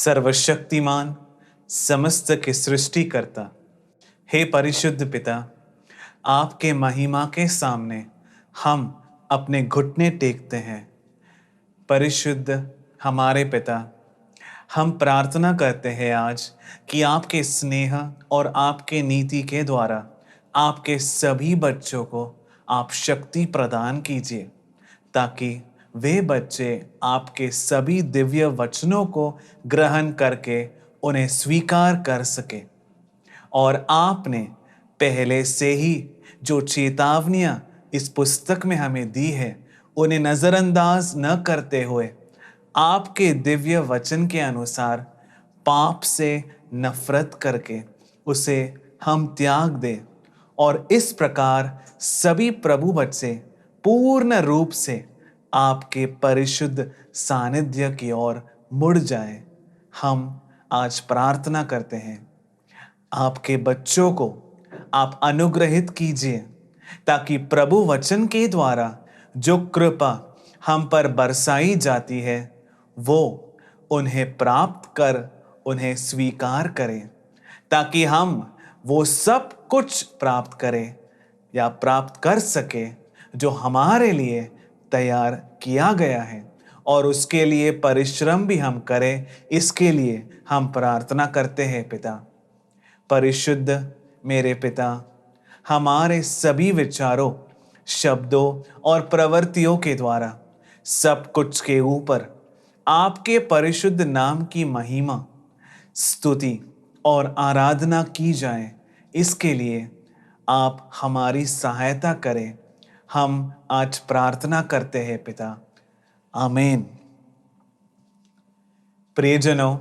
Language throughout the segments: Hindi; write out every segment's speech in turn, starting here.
सर्वशक्तिमान, समस्त की सृष्टि करता, हे परिशुद्ध पिता, आपके महिमा के सामने हम अपने घुटने टेकते हैं। परिशुद्ध हमारे पिता, हम प्रार्थना करते हैं आज कि आपके स्नेह और आपके नीति के द्वारा आपके सभी बच्चों को आप शक्ति प्रदान कीजिए, ताकि वे बच्चे आपके सभी दिव्य वचनों को ग्रहण करके उन्हें स्वीकार कर सके। और आपने पहले से ही जो चेतावनियां इस पुस्तक में हमें दी है, उन्हें नजरअंदाज न करते हुए आपके दिव्य वचन के अनुसार पाप से नफरत करके उसे हम त्याग दें और इस प्रकार सभी प्रभु बच्चे पूर्ण रूप से आपके परिशुद्ध सानिध्य की ओर मुड़ जाएं। हम आज प्रार्थना करते हैं, आपके बच्चों को आप अनुग्रहित कीजिए, ताकि प्रभु वचन के द्वारा जो कृपा हम पर बरसाई जाती है वो उन्हें प्राप्त कर उन्हें स्वीकार करें, ताकि हम वो सब कुछ प्राप्त करें या प्राप्त कर सके जो हमारे लिए तैयार किया गया है, और उसके लिए परिश्रम भी हम करें। इसके लिए हम प्रार्थना करते हैं पिता। परिशुद्ध मेरे पिता, हमारे सभी विचारों, शब्दों और प्रवृत्तियों के द्वारा सब कुछ के ऊपर आपके परिशुद्ध नाम की महिमा, स्तुति और आराधना की जाए, इसके लिए आप हमारी सहायता करें। हम आज प्रार्थना करते हैं पिता, आमीन। प्रियजनों,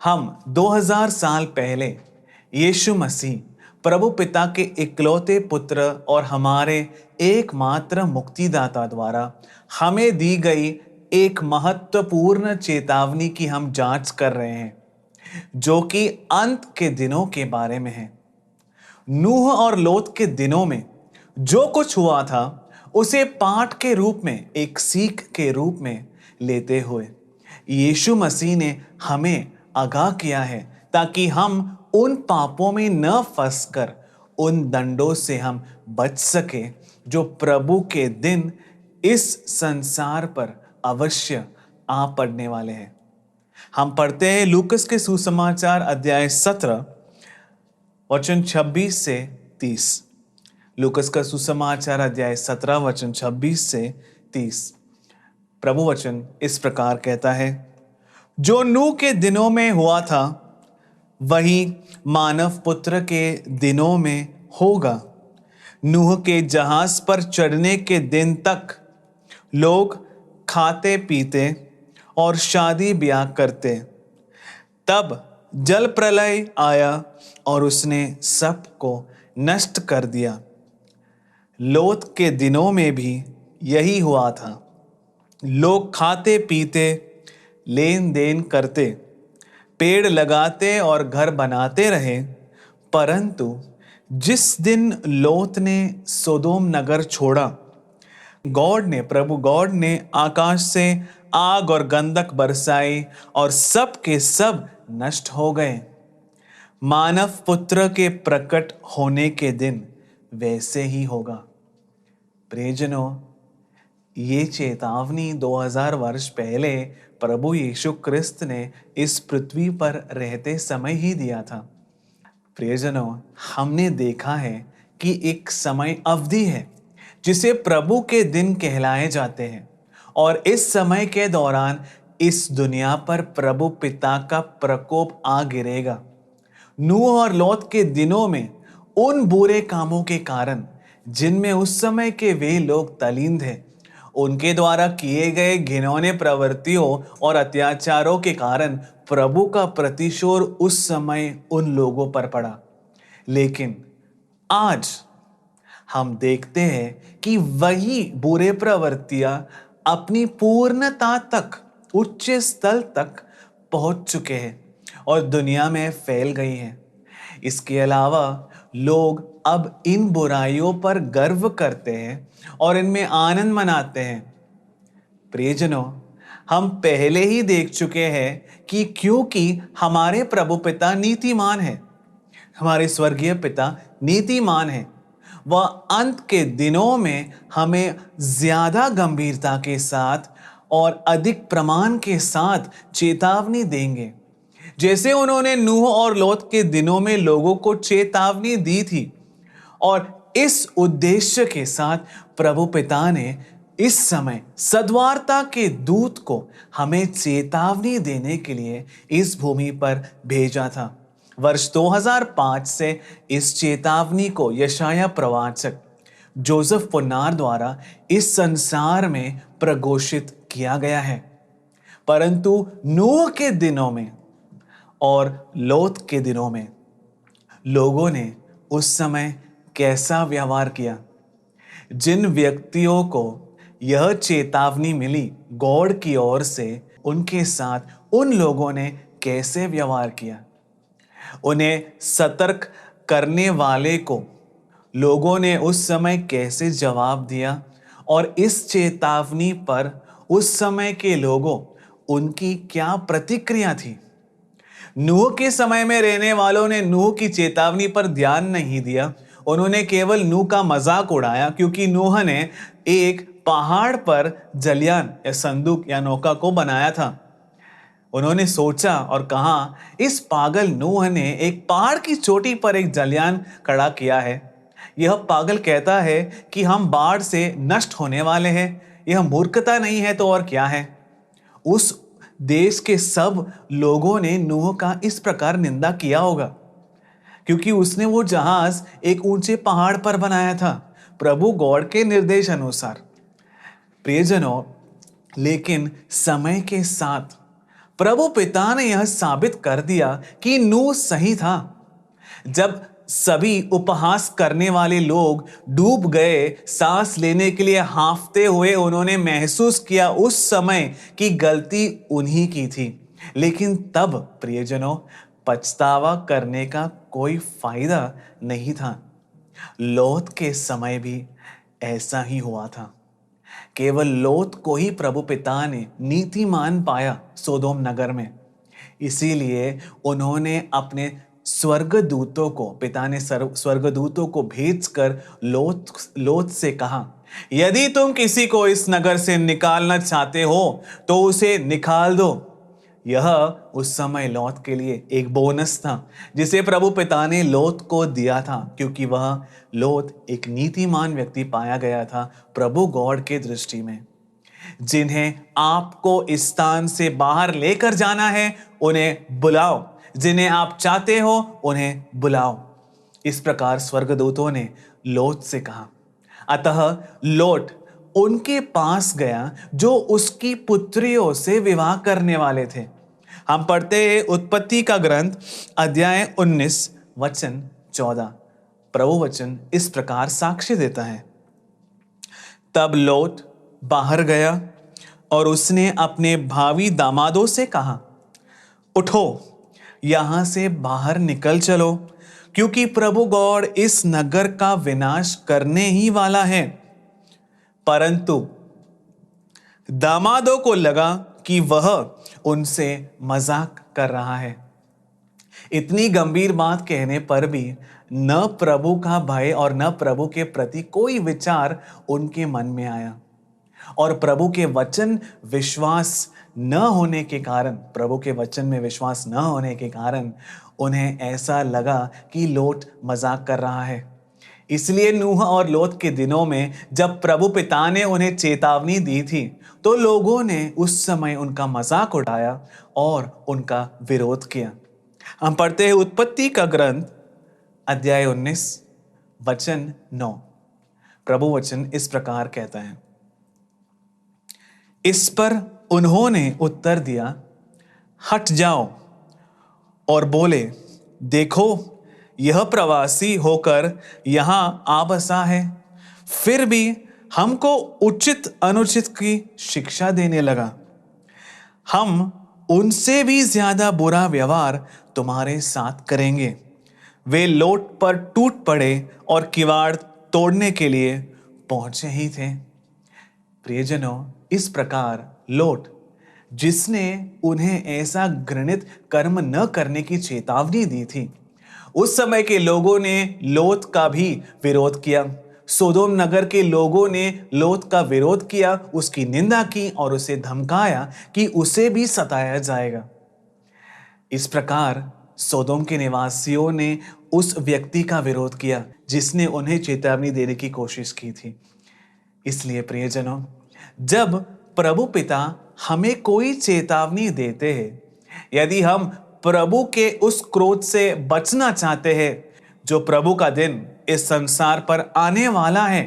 हम 2000 साल पहले यीशु मसीह प्रभु पिता के इकलौते पुत्र और हमारे एकमात्र मुक्तिदाता द्वारा हमें दी गई एक महत्वपूर्ण चेतावनी की हम जांच कर रहे हैं, जो कि अंत के दिनों के बारे में है। नूह और लोत के दिनों में जो कुछ हुआ था, उसे पाठ के रूप में, एक सीख के रूप में लेते हुए यीशु मसीह ने हमें आगाह किया है, ताकि हम उन पापों में न फंसकर उन दंडों से हम बच सके जो प्रभु के दिन इस संसार पर अवश्य आ पड़ने वाले हैं। हम पढ़ते हैं लूकस के सुसमाचार अध्याय 17 वचन 26 से 30। लूकस का सुसमाचार अध्याय 17 वचन 26 से 30। प्रभु वचन इस प्रकार कहता है, जो नूह के दिनों में हुआ था वही मानव पुत्र के दिनों में होगा। नूह के जहाज पर चढ़ने के दिन तक लोग खाते पीते और शादी ब्याह करते। तब जल प्रलय आया और उसने सबको नष्ट कर दिया। लोत के दिनों में भी यही हुआ था। लोग खाते पीते, लेन देन करते, पेड़ लगाते और घर बनाते रहे, परंतु जिस दिन लोत ने सोदोम नगर छोड़ा, प्रभु गॉड ने आकाश से आग और गंधक बरसाई और सब के सब नष्ट हो गए। मानव पुत्र के प्रकट होने के दिन वैसे ही होगा। प्रियजनों, ये चेतावनी 2000 वर्ष पहले प्रभु यीशु क्रिस्त ने इस पृथ्वी पर रहते समय ही दिया था। प्रियजनों, हमने देखा है कि एक समय अवधि है जिसे प्रभु के दिन कहलाए जाते हैं, और इस समय के दौरान इस दुनिया पर प्रभु पिता का प्रकोप आ गिरेगा। नूह और लोत के दिनों में उन बुरे कामों के कारण जिनमें उस समय के वे लोग तल्लीन थे, उनके द्वारा किए गए घिनौने प्रवृत्तियों और अत्याचारों के कारण प्रभु का प्रतिशोध उस समय उन लोगों पर पड़ा। लेकिन आज हम देखते हैं कि वही बुरे प्रवृत्तियां अपनी पूर्णता तक, उच्च स्तर तक पहुंच चुके हैं और दुनिया में फैल गई हैं। इसके अलावा लोग अब इन बुराइयों पर गर्व करते हैं और इनमें आनंद मनाते हैं। प्रियजनों, हम पहले ही देख चुके हैं कि क्योंकि हमारे प्रभु पिता नीतिमान है, हमारे स्वर्गीय पिता नीतिमान है, वह अंत के दिनों में हमें ज्यादा गंभीरता के साथ और अधिक प्रमाण के साथ चेतावनी देंगे। जैसे उन्होंने नूह और लोत के दिनों में लोगों को चेतावनी दी थी, और इस उद्देश्य के साथ प्रभु पिता ने इस समय सद्वार्ता के दूत को हमें चेतावनी देने के लिए इस भूमि पर भेजा था। वर्ष 2005 से इस चेतावनी को यशाया प्रवाचक जोसेफ पुन्नार द्वारा इस संसार में प्रघोषित किया गया है। परंतु नूह के दिनों में और लोत के दिनों में लोगों ने उस समय कैसा व्यवहार किया? जिन व्यक्तियों को यह चेतावनी मिली गॉड की ओर से, उनके साथ उन लोगों ने कैसे व्यवहार किया? उन्हें सतर्क करने वाले को लोगों ने उस समय कैसे जवाब दिया? और इस चेतावनी पर उस समय के लोगों उनकी क्या प्रतिक्रिया थी? नूह के समय में रहने वालों ने नूह की चेतावनी पर ध्यान नहीं दिया। उन्होंने केवल नूह का मजाक उड़ाया, क्योंकि नूह ने एक पहाड़ पर जलयान या संदूक या नौका को बनाया था। उन्होंने सोचा और कहा, इस पागल नूह ने एक पहाड़ की चोटी पर एक जलयान खड़ा किया है। यह पागल कहता है कि हम बाढ़ से नष्ट होने वाले हैं। यह मूर्खता नहीं है तो और क्या है? उस देश के सब लोगों ने नूह का इस प्रकार निंदा किया होगा, क्योंकि उसने वो जहाज एक ऊंचे पहाड़ पर बनाया था प्रभु गॉड के निर्देश अनुसार। प्रियजनों, लेकिन समय के साथ प्रभु पिता ने यह साबित कर दिया कि नूह सही था। जब सभी उपहास करने वाले लोग डूब गए, सांस लेने के लिए हांफते हुए उन्होंने महसूस किया उस समय कि गलती उन्हीं की थी। लेकिन तब प्रियजनों, पछतावा करने का कोई फायदा नहीं था। लोत के समय भी ऐसा ही हुआ था। केवल लोत को ही प्रभु पिता ने नीतिमान पाया सोदोम नगर में। इसीलिए उन्होंने अपने स्वर्गदूतों को, पिता ने स्वर्गदूतों को भेजकर लोत से कहा, यदि तुम किसी को इस नगर से निकालना चाहते हो तो उसे निकाल दो। यह उस समय लोत के लिए एक बोनस था जिसे प्रभु पिता ने लोत को दिया था, क्योंकि वह लोत एक नीतिमान व्यक्ति पाया गया था प्रभु गॉड के दृष्टि में। जिन्हें आपको इस स्थान से बाहर लेकर जाना है उन्हें बुलाओ, जिन्हें आप चाहते हो उन्हें बुलाओ। इस प्रकार स्वर्गदूतों ने लोत से कहा। अतः लोट उनके पास गया जो उसकी पुत्रियों से विवाह करने वाले थे। हम पढ़ते हैं उत्पत्ति का ग्रंथ अध्याय 19 वचन 14। प्रभु वचन इस प्रकार साक्ष्य देता है, तब लोट बाहर गया और उसने अपने भावी दामादों से कहा, उठो, यहां से बाहर निकल चलो, क्योंकि प्रभु गॉड इस नगर का विनाश करने ही वाला है। परंतु दामादों को लगा कि वह उनसे मजाक कर रहा है। इतनी गंभीर बात कहने पर भी न प्रभु का भय और न प्रभु के प्रति कोई विचार उनके मन में आया, और प्रभु के वचन विश्वास न होने के कारण, प्रभु के वचन में विश्वास न होने के कारण उन्हें ऐसा लगा कि लोट मजाक कर रहा है। इसलिए नूह और लोत के दिनों में जब प्रभु पिता ने उन्हें चेतावनी दी थी तो लोगों ने उस समय उनका मजाक उड़ाया और उनका विरोध किया। हम पढ़ते हैं उत्पत्ति का ग्रंथ अध्याय 19 वचन 9। प्रभु वचन इस प्रकार कहता है, इस पर उन्होंने उत्तर दिया, हट जाओ, और बोले, देखो, यह प्रवासी होकर यहां आ बसा है, फिर भी हमको उचित अनुचित की शिक्षा देने लगा। हम उनसे भी ज्यादा बुरा व्यवहार तुम्हारे साथ करेंगे। वे लोट पर टूट पड़े और किवाड़ तोड़ने के लिए पहुंचे ही थे। प्रियजनों, इस प्रकार लोट जिसने उन्हें ऐसा घृणित कर्म न करने की चेतावनी दी थी। उस समय के लोगों ने लोत का भी विरोध किया। सोदोम नगर के लोगों ने लोत का विरोध किया, उसकी निंदा की और उसे धमकाया कि उसे भी सताया जाएगा। इस प्रकार सोदोम के निवासियों ने उस व्यक्ति का विरोध किया जिसने उन्हें चेतावनी देने की कोशिश की थी। इसलिए प्रियजनों, जब प्रभु पिता हमें कोई चेतावनी देते हैं, यदि हम प्रभु के उस क्रोध से बचना चाहते हैं जो प्रभु का दिन इस संसार पर आने वाला है,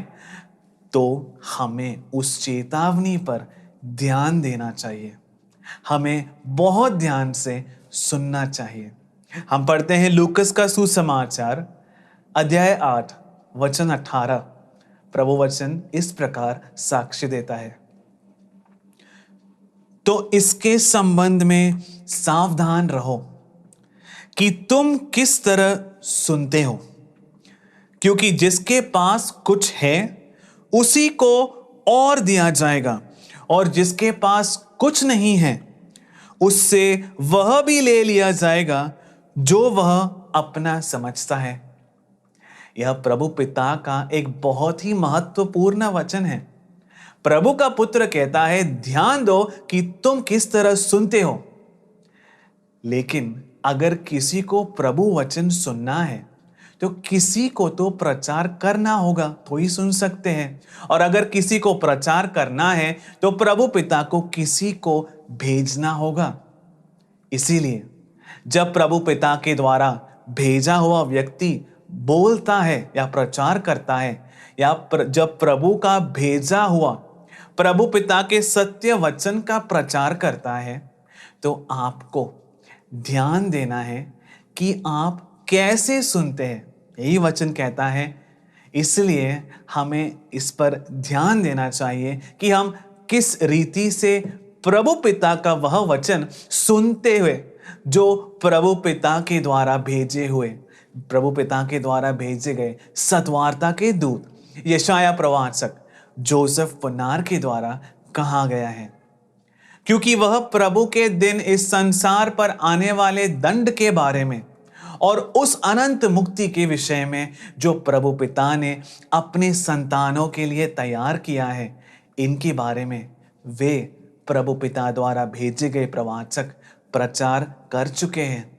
तो हमें उस चेतावनी पर ध्यान देना चाहिए। हमें बहुत ध्यान से सुनना चाहिए। हम पढ़ते हैं लूकस का सुसमाचार अध्याय 8 वचन 18। प्रभु वचन इस प्रकार साक्ष्य देता है, तो इसके संबंध में सावधान रहो कि तुम किस तरह सुनते हो, क्योंकि जिसके पास कुछ है उसी को और दिया जाएगा, और जिसके पास कुछ नहीं है उससे वह भी ले लिया जाएगा जो वह अपना समझता है। यह प्रभु पिता का एक बहुत ही महत्वपूर्ण वचन है। प्रभु का पुत्र कहता है, ध्यान दो कि तुम किस तरह सुनते हो। लेकिन अगर किसी को प्रभु वचन सुनना है तो किसी को तो प्रचार करना होगा, तो ही सुन सकते हैं। और अगर किसी को प्रचार करना है तो प्रभु पिता को किसी को भेजना होगा। इसीलिए जब प्रभु पिता के द्वारा भेजा हुआ व्यक्ति बोलता है या प्रचार करता है, या जब प्रभु का भेजा हुआ प्रभु पिता के सत्य वचन का प्रचार करता है, तो आपको ध्यान देना है कि आप कैसे सुनते हैं। यही वचन कहता है। इसलिए हमें इस पर ध्यान देना चाहिए कि हम किस रीति से प्रभु पिता का वह वचन सुनते हुए, जो प्रभु पिता के द्वारा भेजे गए सद्वार्ता के दूत यशाया प्रवाचक जोसेफ पुन्नार के द्वारा कहा गया है। क्योंकि वह प्रभु के दिन इस संसार पर आने वाले दंड के बारे में और उस अनंत मुक्ति के विषय में जो प्रभु पिता ने अपने संतानों के लिए तैयार किया है, इनके बारे में वे प्रभु पिता द्वारा भेजे गए प्रवाचक प्रचार कर चुके हैं।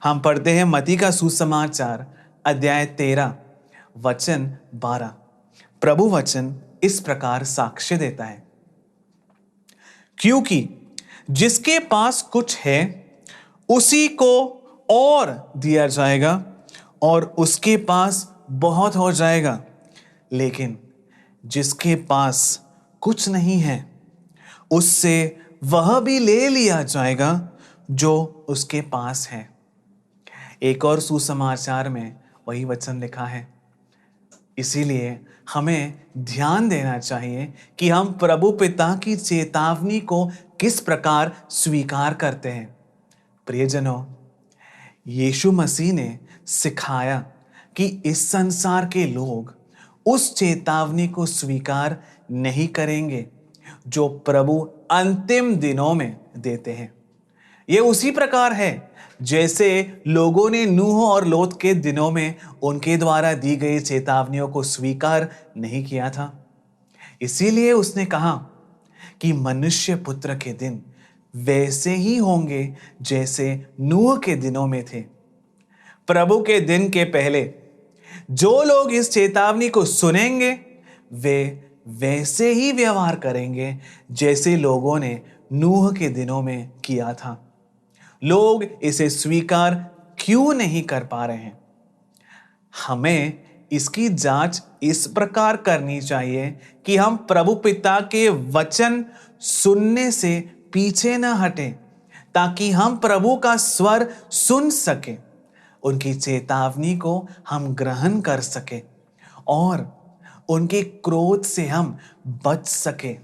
हम पढ़ते हैं मत्ती का सुसमाचार अध्याय 13 वचन 12। प्रभु वचन इस प्रकार साक्ष्य देता है, क्योंकि जिसके पास कुछ है उसी को और दिया जाएगा और उसके पास बहुत हो जाएगा, लेकिन जिसके पास कुछ नहीं है उससे वह भी ले लिया जाएगा जो उसके पास है। एक और सुसमाचार में वही वचन लिखा है। इसीलिए हमें ध्यान देना चाहिए कि हम प्रभु पिता की चेतावनी को किस प्रकार स्वीकार करते हैं। प्रियजनों, यीशु मसीह ने सिखाया कि इस संसार के लोग उस चेतावनी को स्वीकार नहीं करेंगे जो प्रभु अंतिम दिनों में देते हैं। ये उसी प्रकार है जैसे लोगों ने नूह और लोत के दिनों में उनके द्वारा दी गई चेतावनियों को स्वीकार नहीं किया था। इसीलिए उसने कहा कि मनुष्य पुत्र के दिन वैसे ही होंगे जैसे नूह के दिनों में थे। प्रभु के दिन के पहले जो लोग इस चेतावनी को सुनेंगे वे वैसे ही व्यवहार करेंगे जैसे लोगों ने नूह के दिनों में किया था। लोग इसे स्वीकार क्यों नहीं कर पा रहे हैं? हमें इसकी जांच इस प्रकार करनी चाहिए कि हम प्रभु पिता के वचन सुनने से पीछे न हटें, ताकि हम प्रभु का स्वर सुन सकें, उनकी चेतावनी को हम ग्रहण कर सकें और उनके क्रोध से हम बच सकें।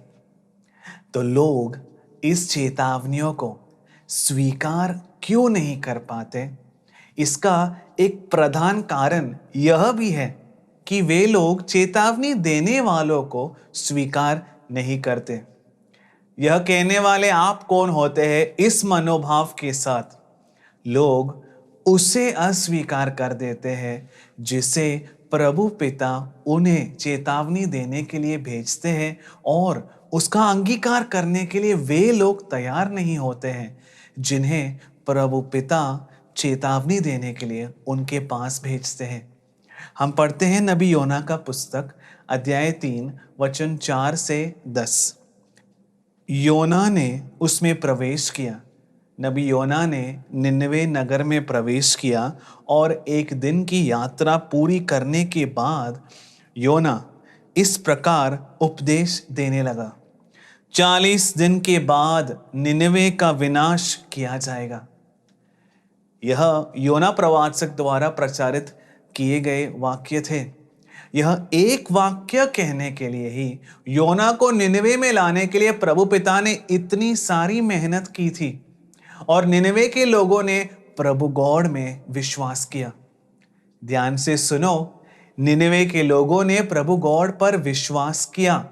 तो लोग इस चेतावनियों को स्वीकार क्यों नहीं कर पाते? इसका एक प्रधान कारण यह भी है कि वे लोग चेतावनी देने वालों को स्वीकार नहीं करते। यह कहने वाले आप कौन होते हैं? इस मनोभाव के साथ लोग उसे अस्वीकार कर देते हैं जिसे प्रभु पिता उन्हें चेतावनी देने के लिए भेजते हैं, और उसका अंगीकार करने के लिए वे लोग तैयार नहीं होते हैं जिन्हें प्रभु पिता चेतावनी देने के लिए उनके पास भेजते हैं। हम पढ़ते हैं नबी योना का पुस्तक अध्याय 3 वचन 4 से 10। योना ने उसमें प्रवेश किया। नबी योना ने निनवे नगर में प्रवेश किया और एक दिन की यात्रा पूरी करने के बाद योना इस प्रकार उपदेश देने लगा। 40 दिन के बाद निनवे का विनाश किया जाएगा। यह योना प्रवाचक द्वारा प्रचारित किए गए वाक्य थे। यह एक वाक्य कहने के लिए ही योना को निनवे में लाने के लिए प्रभु पिता ने इतनी सारी मेहनत की थी, और निनवे के लोगों ने प्रभु गॉड में विश्वास किया। ध्यान से सुनो, निनवे के लोगों ने प्रभु गॉड पर विश्वास किया।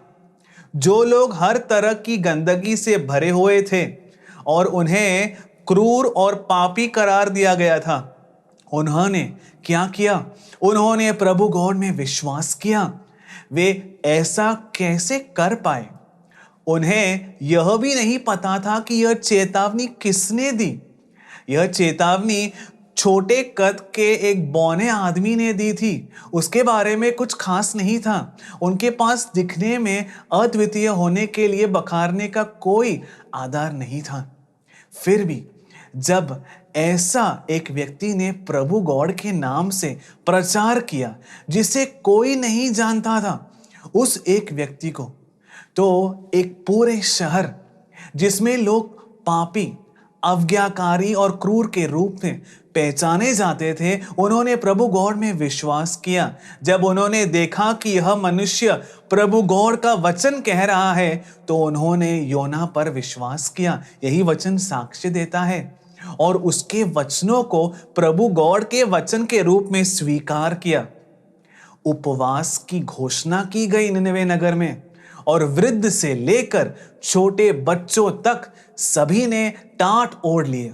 जो लोग हर तरह की गंदगी से भरे हुए थे और उन्हें क्रूर और पापी करार दिया गया था, उन्होंने क्या किया? उन्होंने प्रभु गॉड में विश्वास किया। वे ऐसा कैसे कर पाए? उन्हें यह भी नहीं पता था कि यह चेतावनी किसने दी। यह चेतावनी छोटे कद के एक बौने आदमी ने दी थी। उसके बारे में कुछ खास नहीं था। उनके पास दिखने में अद्वितीय होने के लिए बखारने का कोई आधार नहीं था। फिर भी जब ऐसा एक व्यक्ति ने प्रभु गॉड के नाम से प्रचार किया जिसे कोई नहीं जानता था, उस एक व्यक्ति को तो एक पूरे शहर जिसमें लोग पापी, अवज्ञाकारी और क्रूर के रूप में पहचाने जाते थे, उन्होंने प्रभु गॉड में विश्वास किया। जब उन्होंने देखा कि यह मनुष्य प्रभु गॉड का वचन कह रहा है, तो उन्होंने योना पर विश्वास किया। यही वचन साक्ष्य देता है, और उसके वचनों को प्रभु गॉड के वचन के रूप में स्वीकार किया। उपवास की घोषणा की गई निनवे नगर में, और वृद्ध से लेकर छोटे बच्चों तक सभी ने टाट ओढ़ लिए।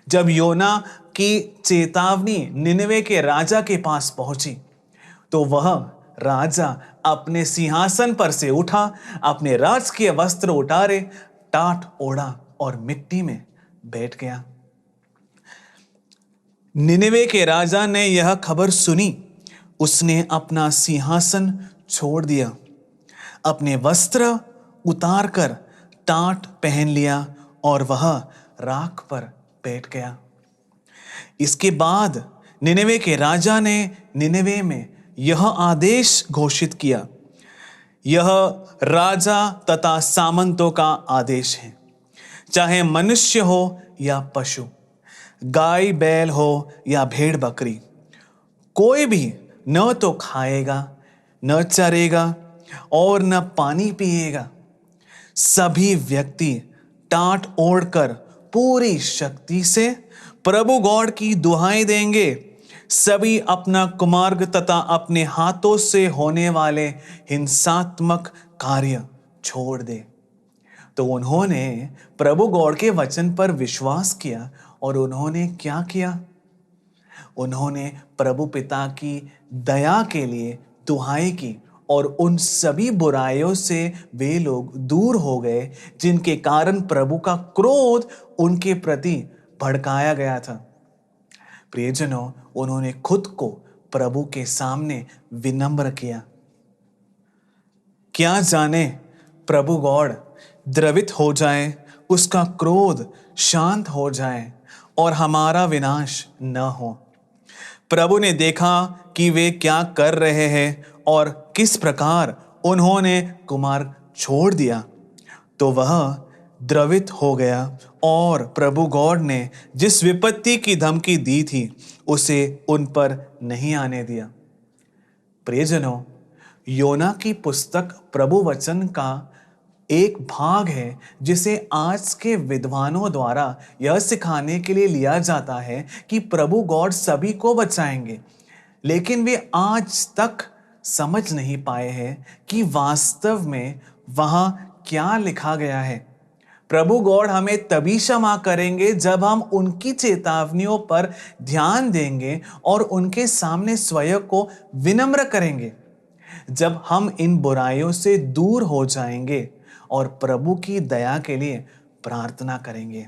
जब योना की चेतावनी निनवे के राजा के पास पहुंची, तो वह राजा अपने सिंहासन पर से उठा, अपने राजकीय वस्त्र उतारे, टाट ओढ़ा और मिट्टी में बैठ गया। निनवे के राजा ने यह खबर सुनी। उसने अपना सिंहासन छोड़ दिया, अपने वस्त्र उतारकर टाट पहन लिया और वह राख पर बैठ गया। इसके बाद निनवे के राजा ने निनवे में यह आदेश घोषित किया। यह राजा तथा सामंतों का आदेश है, चाहे मनुष्य हो या पशु, गाय बैल हो या भेड़ बकरी, कोई भी न तो खाएगा, न चरेगा और न पानी पिएगा। सभी व्यक्ति टाट ओढ़कर पूरी शक्ति से प्रभु गॉड की दुहाई देंगे। सभी अपना कुमार्ग तथा अपने हाथों से होने वाले हिंसात्मक कार्य छोड़ दे। तो उन्होंने प्रभु गॉड के वचन पर विश्वास किया, और उन्होंने क्या किया? उन्होंने प्रभु पिता की दया के लिए दुहाई की, और उन सभी बुराइयों से वे लोग दूर हो गए जिनके कारण प्रभु का क्रोध उनके प्रति भड़काया गया था। प्रियजनों, उन्होंने खुद को प्रभु के सामने विनम्र किया। क्या जाने प्रभु गॉड द्रवित हो जाए, उसका क्रोध शांत हो जाए और हमारा विनाश न हो। प्रभु ने देखा कि वे क्या कर रहे हैं और किस प्रकार उन्होंने कुमार्ग छोड़ दिया, तो वह द्रवित हो गया और प्रभु गॉड ने जिस विपत्ति की धमकी दी थी उसे उन पर नहीं आने दिया। प्रियजनों, योना की पुस्तक प्रभु वचन का एक भाग है जिसे आज के विद्वानों द्वारा यह सिखाने के लिए लिया जाता है कि प्रभु गॉड सभी को बचाएंगे, लेकिन वे आज तक समझ नहीं पाए हैं कि वास्तव में वहाँ क्या लिखा गया है। प्रभु गॉड हमें तभी क्षमा करेंगे जब हम उनकी चेतावनियों पर ध्यान देंगे और उनके सामने स्वयं को विनम्र करेंगे। जब हम इन बुराइयों से दूर हो जाएंगे और प्रभु की दया के लिए प्रार्थना करेंगे।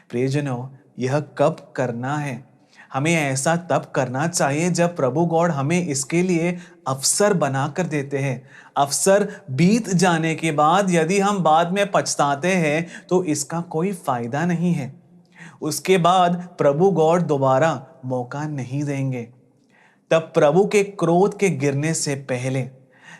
प्रियजनों, यह कब करना है? हमें ऐसा तब करना चाहिए जब प्रभु गॉड हमें इसके लिए अवसर बनाकर देते हैं। अवसर बीत जाने के बाद यदि हम बाद में पछताते हैं तो इसका कोई फायदा नहीं है। उसके बाद प्रभु गॉड दोबारा मौका नहीं देंगे। तब प्रभु के क्रोध के गिरने से पहले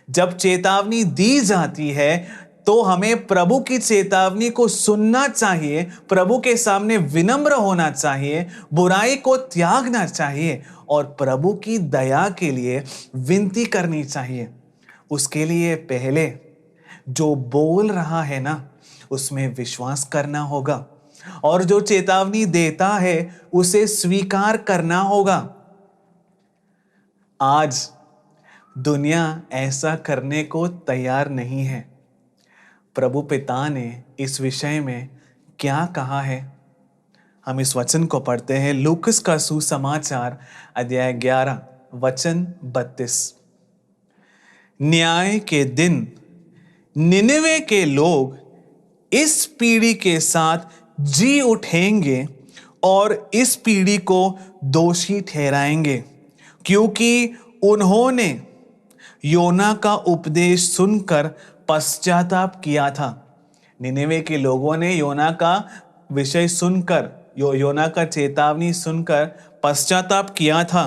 जब चेतावनी दी जाती है तो हमें प्रभु की चेतावनी को सुनना चाहिए, प्रभु के सामने विनम्र होना चाहिए, बुराई को त्यागना चाहिए और प्रभु की दया के लिए विनती करनी चाहिए। उसके लिए पहले जो बोल रहा है ना, उसमें विश्वास करना होगा और जो चेतावनी देता है उसे स्वीकार करना होगा। आज दुनिया ऐसा करने को तैयार नहीं है। प्रभु पिता ने इस विषय में क्या कहा है? हम इस वचन को पढ़ते हैं, लूकस का सुसमाचार अध्याय 11 वचन 32। न्याय के दिन निनवे के लोग इस पीढ़ी के साथ जी उठेंगे और इस पीढ़ी को दोषी ठहराएंगे, क्योंकि उन्होंने योना का उपदेश सुनकर पश्चाताप किया था। निनेवे के लोगों ने योना का विषय सुनकर, योना का चेतावनी सुनकर पश्चाताप किया था।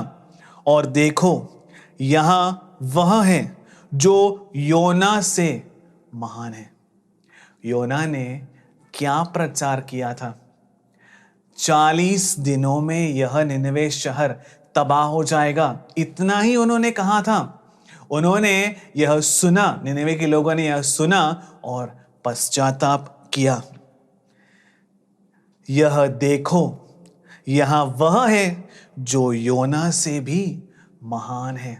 और देखो, यहाँ वह है जो योना से महान है। योना ने क्या प्रचार किया था? 40 दिनों में यह निनवे शहर तबाह हो जाएगा, इतना ही उन्होंने कहा था। उन्होंने यह सुना, निनवे के लोगों ने यह सुना और पश्चाताप किया। यह देखो, यहां वह है जो योना से भी महान है।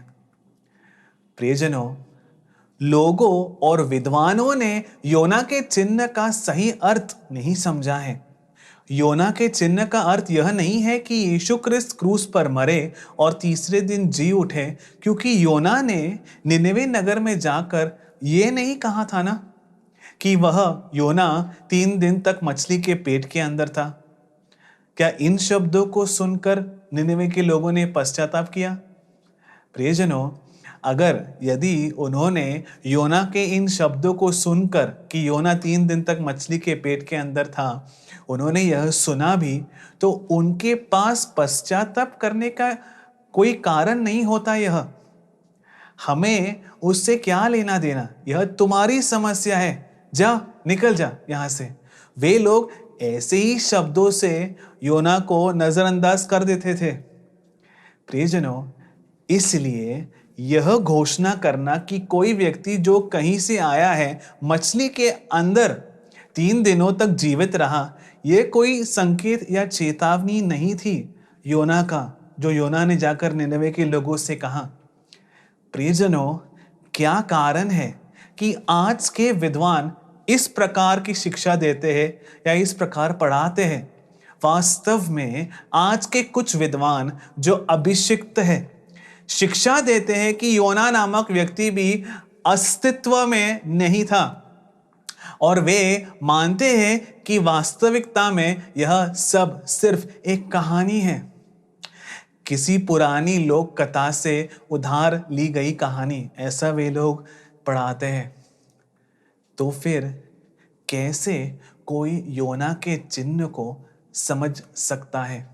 प्रियजनों, लोगों और विद्वानों ने योना के चिन्ह का सही अर्थ नहीं समझा है। योना के चिन्ह का अर्थ यह नहीं है कि यीशु क्रिस्त क्रूस पर मरे और तीसरे दिन जी उठे, क्योंकि योना ने निनवे नगर में जाकर यह नहीं कहा था ना कि वह योना 3 दिन तक मछली के पेट के अंदर था। क्या इन शब्दों को सुनकर निनवे के लोगों ने पश्चाताप किया? प्रियजनों, अगर यदि उन्होंने योना के इन शब्दों को सुनकर कि योना 3 दिन तक मछली के पेट के अंदर था, उन्होंने यह सुना भी, तो उनके पास पश्चाताप करने का कोई कारण नहीं होता। यह हमें उससे क्या लेना देना? यह तुम्हारी समस्या है, जा निकल जा यहां से। वे लोग ऐसे ही शब्दों से योना को नजरअंदाज कर देते थे। प्रियजनों, इसलिए यह घोषणा करना कि कोई व्यक्ति जो कहीं से आया है मछली के अंदर 3 दिनों तक जीवित रहा, यह कोई संकेत या चेतावनी नहीं थी योना का, जो योना ने जाकर निनवे के लोगों से कहा। प्रियजनों, क्या कारण है कि आज के विद्वान इस प्रकार की शिक्षा देते हैं या इस प्रकार पढ़ाते हैं? वास्तव में आज के कुछ विद्वान जो अभिषिक्त है, शिक्षा देते हैं कि योना नामक व्यक्ति भी अस्तित्व में नहीं था और वे मानते हैं कि वास्तविकता में यह सब सिर्फ एक कहानी है, किसी पुरानी लोक कथा से उधार ली गई कहानी, ऐसा वे लोग पढ़ाते हैं। तो फिर कैसे कोई योना के चिन्ह को समझ सकता है,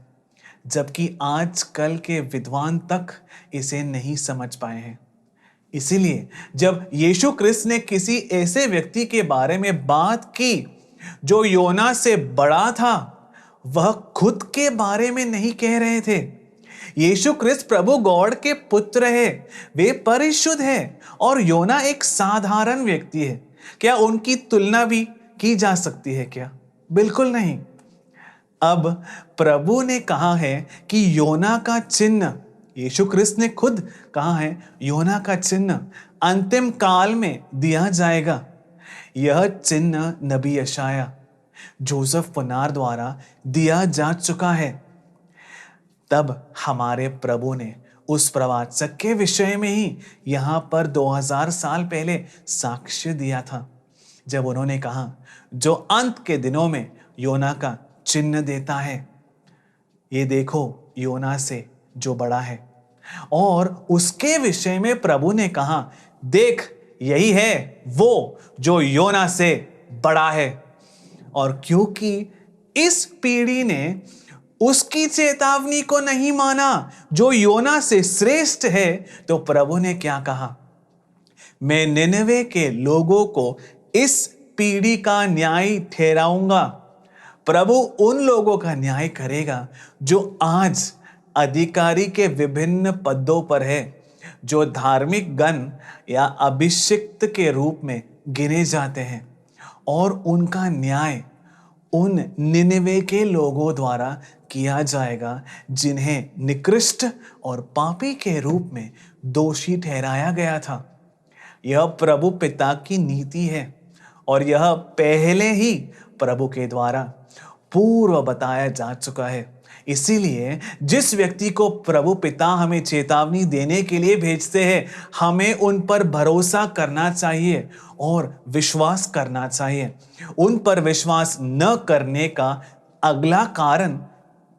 जबकि आजकल के विद्वान तक इसे नहीं समझ पाए हैं? इसीलिए जब यीशु क्रिस्त ने किसी ऐसे व्यक्ति के बारे में बात की जो योना से बड़ा था, वह खुद के बारे में नहीं कह रहे थे। यीशु क्रिस्त प्रभु गॉड के पुत्र है, वे परिशुद्ध है और योना एक साधारण व्यक्ति है। क्या उनकी तुलना भी की जा सकती है क्या? बिल्कुल नहीं। अब प्रभु ने कहा है कि योना का चिन्ह, यीशु क्रिस्त ने खुद कहा है योना का चिन्ह अंतिम काल में दिया जाएगा। यह चिन्ह नबी यशाया जोसेफ पुनार द्वारा दिया जा चुका है। तब हमारे प्रभु ने उस प्रवाचक के विषय में ही यहां पर 2000 साल पहले साक्ष्य दिया था, जब उन्होंने कहा, जो अंत के दिनों में योना का चिन्ह देता है, ये देखो योना से जो बड़ा है। और उसके विषय में प्रभु ने कहा, देख यही है वो जो योना से बड़ा है। और क्योंकि इस पीढ़ी ने उसकी चेतावनी को नहीं माना जो योना से श्रेष्ठ है, तो प्रभु ने क्या कहा, मैं निनवे के लोगों को इस पीढ़ी का न्याय ठहराऊंगा। प्रभु उन लोगों का न्याय करेगा जो आज अधिकारी के विभिन्न पदों पर है, जो धार्मिक गण या अभिषिक्त के रूप में गिने जाते हैं, और उनका न्याय उन निनवे के लोगों द्वारा किया जाएगा जिन्हें निकृष्ट और पापी के रूप में दोषी ठहराया गया था। यह प्रभु पिता की नीति है और यह पहले ही प्रभु के द्वारा पूर्व बताया जा चुका है। इसीलिए जिस व्यक्ति को प्रभु पिता हमें चेतावनी देने के लिए भेजते हैं, हमें उन पर भरोसा करना चाहिए और विश्वास करना चाहिए। उन पर विश्वास न करने का अगला कारण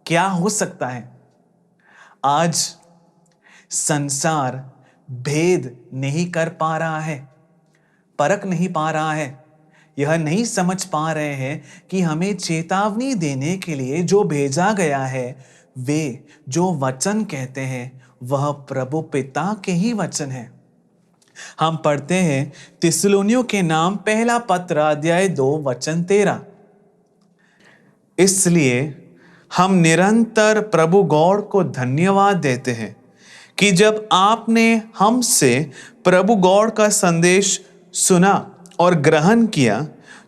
क्या हो सकता है? आज संसार भेद नहीं कर पा रहा है, परख नहीं पा रहा है, यह नहीं समझ पा रहे हैं कि हमें चेतावनी देने के लिए जो भेजा गया है, वे जो वचन कहते हैं वह प्रभु पिता के ही वचन है। हम पढ़ते हैं थिस्सलुनीयों के नाम पहला पत्र अध्याय 2 वचन 13। इसलिए हम निरंतर प्रभु गॉड को धन्यवाद देते हैं कि जब आपने हमसे प्रभु गॉड का संदेश सुना और ग्रहण किया,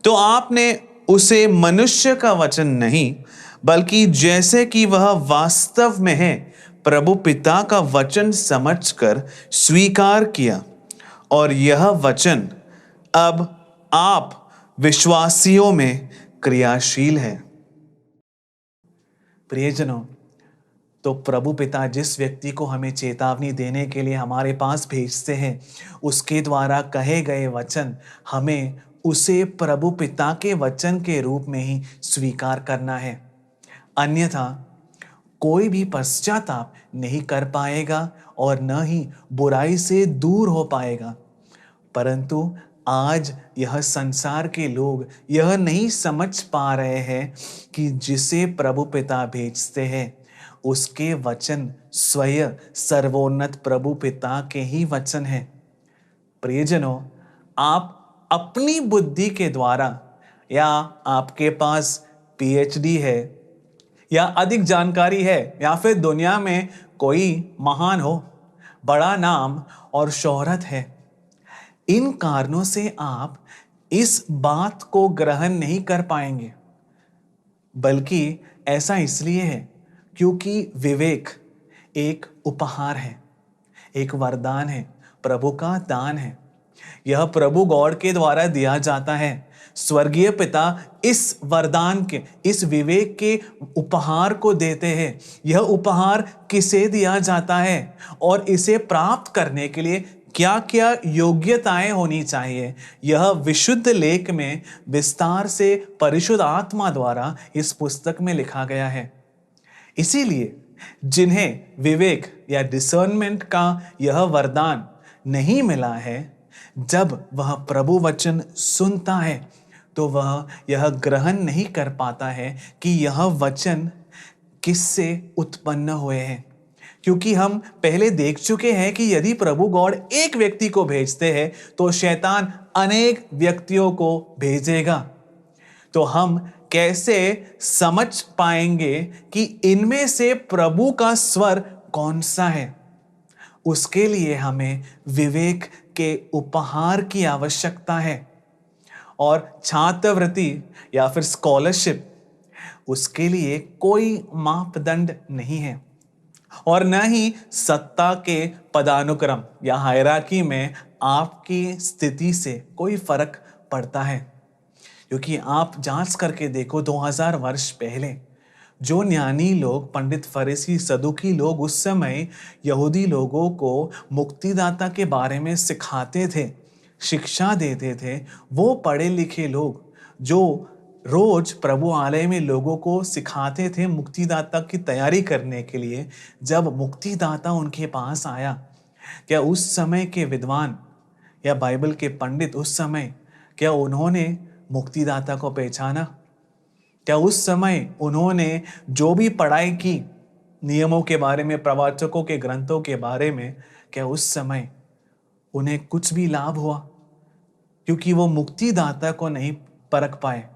तो आपने उसे मनुष्य का वचन नहीं, बल्कि जैसे कि वह वास्तव में है प्रभु पिता का वचन समझकर स्वीकार किया, और यह वचन अब आप विश्वासियों में क्रियाशील है। प्रियजनों, तो प्रभु पिता जिस व्यक्ति को हमें चेतावनी देने के लिए हमारे पास भेजते हैं, उसके द्वारा कहे गए वचन हमें उसे प्रभु पिता के वचन के रूप में ही स्वीकार करना है। अन्यथा कोई भी पश्चाताप नहीं कर पाएगा और न ही बुराई से दूर हो पाएगा। परंतु आज यह संसार के लोग यह नहीं समझ पा रहे हैं कि जिसे प्रभु पिता भेजते हैं उसके वचन स्वयं सर्वोन्नत प्रभु पिता के ही वचन हैं। प्रियजनों, आप अपनी बुद्धि के द्वारा, या आपके पास पीएचडी है या अधिक जानकारी है, या फिर दुनिया में कोई महान हो, बड़ा नाम और शोहरत है, इन कारणों से आप इस बात को ग्रहण नहीं कर पाएंगे। बल्कि ऐसा इसलिए है क्योंकि विवेक एक उपहार है, एक वरदान है, प्रभु का दान है। यह प्रभु गॉड के द्वारा दिया जाता है। स्वर्गीय पिता इस वरदान के, इस विवेक के उपहार को देते हैं। यह उपहार किसे दिया जाता है और इसे प्राप्त करने के लिए क्या क्या योग्यताएं होनी चाहिए, यह विशुद्ध लेख में विस्तार से परिशुद्ध आत्मा द्वारा इस पुस्तक में लिखा गया है। इसीलिए जिन्हें विवेक या डिसर्नमेंट का यह वरदान नहीं मिला है, जब वह प्रभु वचन सुनता है तो वह यह ग्रहण नहीं कर पाता है कि यह वचन किससे उत्पन्न हुए हैं। क्योंकि हम पहले देख चुके हैं कि यदि प्रभु गॉड एक व्यक्ति को भेजते हैं तो शैतान अनेक व्यक्तियों को भेजेगा। तो हम कैसे समझ पाएंगे कि इनमें से प्रभु का स्वर कौन सा है? उसके लिए हमें विवेक के उपहार की आवश्यकता है। और छात्रवृत्ति या फिर स्कॉलरशिप, उसके लिए कोई मापदंड नहीं है और न ही सत्ता के पदानुक्रम या हायरार्की में आपकी स्थिति से कोई फर्क पड़ता है। क्योंकि आप जांच करके देखो, 2000 वर्ष पहले जो ज्ञानी लोग, पंडित, फरीसी, सदुकी लोग उस समय यहूदी लोगों को मुक्तिदाता के बारे में सिखाते थे, शिक्षा देते थे, वो पढ़े लिखे लोग जो रोज प्रभु आलय में लोगों को सिखाते थे मुक्तिदाता की तैयारी करने के लिए, जब मुक्तिदाता उनके पास आया, क्या उस समय के विद्वान या बाइबल के पंडित उस समय क्या उन्होंने मुक्तिदाता को पहचाना? क्या उस समय उन्होंने जो भी पढ़ाई की नियमों के बारे में, प्रवाचकों के ग्रंथों के बारे में, क्या उस समय उन्हें कुछ भी लाभ हुआ? क्योंकि वो मुक्तिदाता को नहीं परख पाए।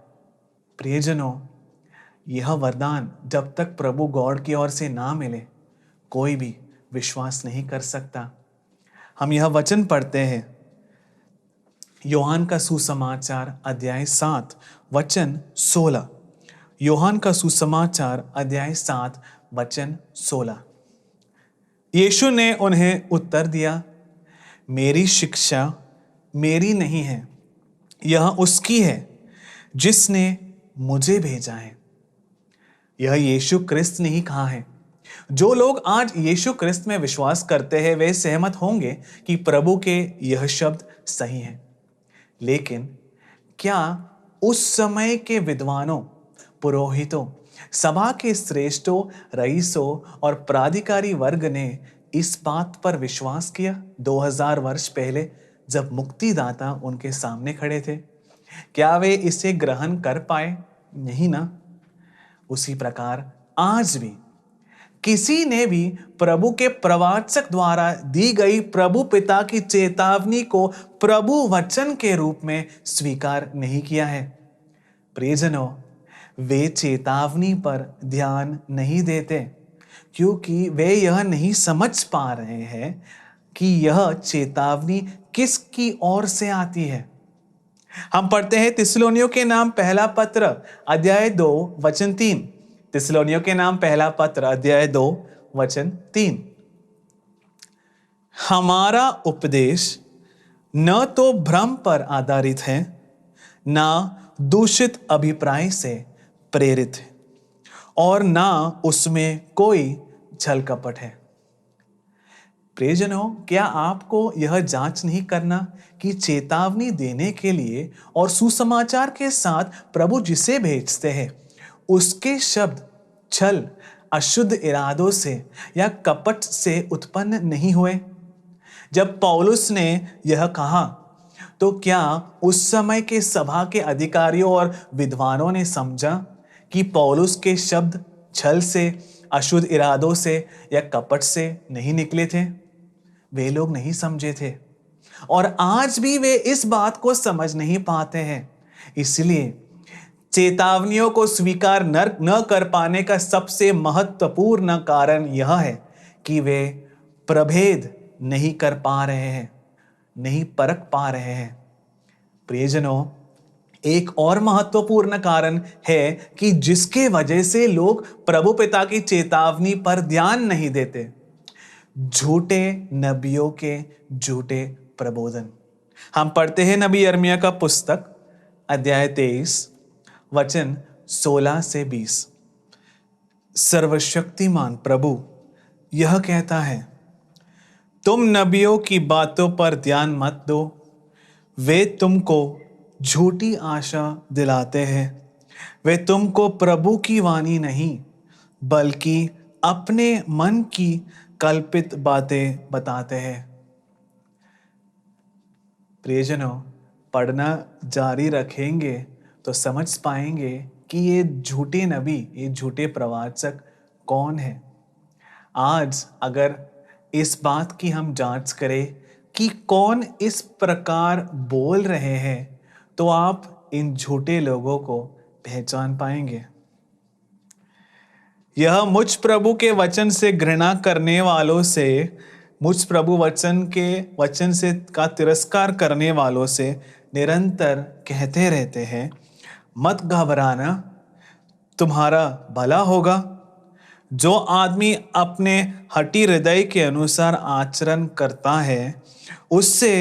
प्रियजनों, यह वरदान जब तक प्रभु गॉड की ओर से ना मिले, कोई भी विश्वास नहीं कर सकता। हम यह वचन पढ़ते हैं, योहान का सुसमाचार अध्याय 7 वचन 16। योहान का सुसमाचार अध्याय 7 वचन 16। यीशु ने उन्हें उत्तर दिया, मेरी शिक्षा मेरी नहीं है, यह उसकी है जिसने मुझे भेजा है। यह यीशु क्रिस्त ने ही कहा है। जो लोग आज यीशु क्रिस्त में विश्वास करते हैं वे सहमत होंगे कि प्रभु के यह शब्द सही हैं। लेकिन क्या उस समय के विद्वानों, पुरोहितों, सभा के श्रेष्ठों, रईसों और प्राधिकारी वर्ग ने इस बात पर विश्वास किया 2000 वर्ष पहले जब मुक्तिदाता उनके सामने खड़े थे? क्या वे इसे ग्रहण कर पाए? नहीं ना। उसी प्रकार आज भी किसी ने भी प्रभु के प्रवाचक द्वारा दी गई प्रभु पिता की चेतावनी को प्रभु वचन के रूप में स्वीकार नहीं किया है। प्रियजनों, वे चेतावनी पर ध्यान नहीं देते क्योंकि वे यह नहीं समझ पा रहे हैं कि यह चेतावनी किसकी ओर से आती है। हम पढ़ते हैं थिस्सलुनीयों के नाम पहला पत्र अध्याय 2 वचन 3। थिस्सलुनीयों के नाम पहला पत्र अध्याय 2 वचन 3। हमारा उपदेश न तो भ्रम पर आधारित है, न दूषित अभिप्राय से प्रेरित है, और न उसमें कोई छल कपट है। प्रियजनों, क्या आपको यह जांच नहीं करना कि चेतावनी देने के लिए और सुसमाचार के साथ प्रभु जिसे भेजते हैं उसके शब्द छल, अशुद्ध इरादों से या कपट से उत्पन्न नहीं हुए? जब पौलुस ने यह कहा तो क्या उस समय के सभा के अधिकारियों और विद्वानों ने समझा कि पौलुस के शब्द छल से, अशुद्ध इरादों से या कपट से नहीं निकले थे? वे लोग नहीं समझे थे और आज भी वे इस बात को समझ नहीं पाते हैं। इसलिए चेतावनियों को स्वीकार न कर पाने का सबसे महत्वपूर्ण कारण यह है कि वे प्रभेद नहीं कर पा रहे हैं, नहीं परख पा रहे हैं। प्रियजनों, एक और महत्वपूर्ण कारण है कि जिसके वजह से लोग प्रभु पिता की चेतावनी पर ध्यान नहीं देते, झूठे नबियों के झूठे प्रबोधन। हम पढ़ते हैं नबी यिर्मयाह का पुस्तक अध्याय 23 वचन 16 से 20। सर्वशक्तिमान प्रभु यह कहता है, तुम नबियों की बातों पर ध्यान मत दो, वे तुमको झूठी आशा दिलाते हैं। वे तुमको प्रभु की वाणी नहीं बल्कि अपने मन की कल्पित बातें बताते हैं। प्रियजनों, पढ़ना जारी रखेंगे तो समझ पाएंगे कि ये झूठे नबी, ये झूठे प्रवाचक कौन है। आज अगर इस बात की हम जांच करें कि कौन इस प्रकार बोल रहे हैं तो आप इन झूठे लोगों को पहचान पाएंगे। यह मुझ प्रभु के वचन से घृणा करने वालों से, मुझ प्रभु वचन से का तिरस्कार करने वालों से निरंतर कहते रहते हैं, मत घबराना, तुम्हारा भला होगा। जो आदमी अपने हठी हृदय के अनुसार आचरण करता है उससे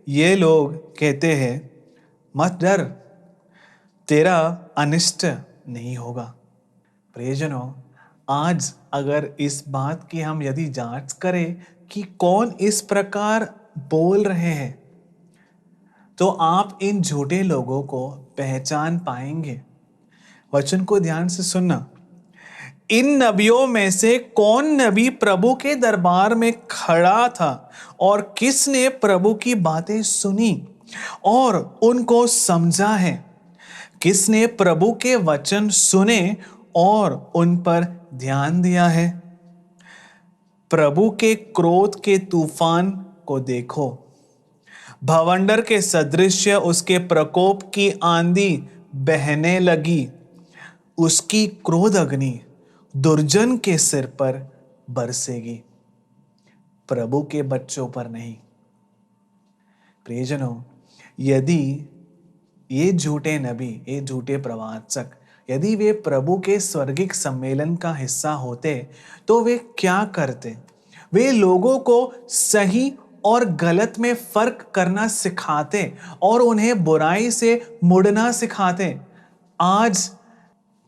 ये लोग कहते हैं, मत डर, तेरा अनिष्ट नहीं होगा। प्रियजनों, आज अगर इस बात की हम यदि जांच करें कि कौन इस प्रकार बोल रहे हैं, तो आप इन झूठे लोगों को पहचान पाएंगे। वचन को ध्यान से सुनना। इन नबियों में से कौन नबी प्रभु के दरबार में खड़ा था और किसने प्रभु की बातें सुनी और उनको समझा है? किसने प्रभु के वचन सुने और उन पर ध्यान दिया है? प्रभु के क्रोध के तूफान को देखो, भवंडर के सदृश्य उसके प्रकोप की आंधी बहने लगी। उसकी क्रोध अग्नि दुर्जन के सिर पर बरसेगी, प्रभु के बच्चों पर नहीं। प्रियजनों, यदि ये झूठे नबी, ये झूठे प्रवाचक, यदि वे प्रभु के स्वर्गिक सम्मेलन का हिस्सा होते तो वे क्या करते? वे लोगों को सही और गलत में फर्क करना सिखाते और उन्हें बुराई से मुड़ना सिखाते। आज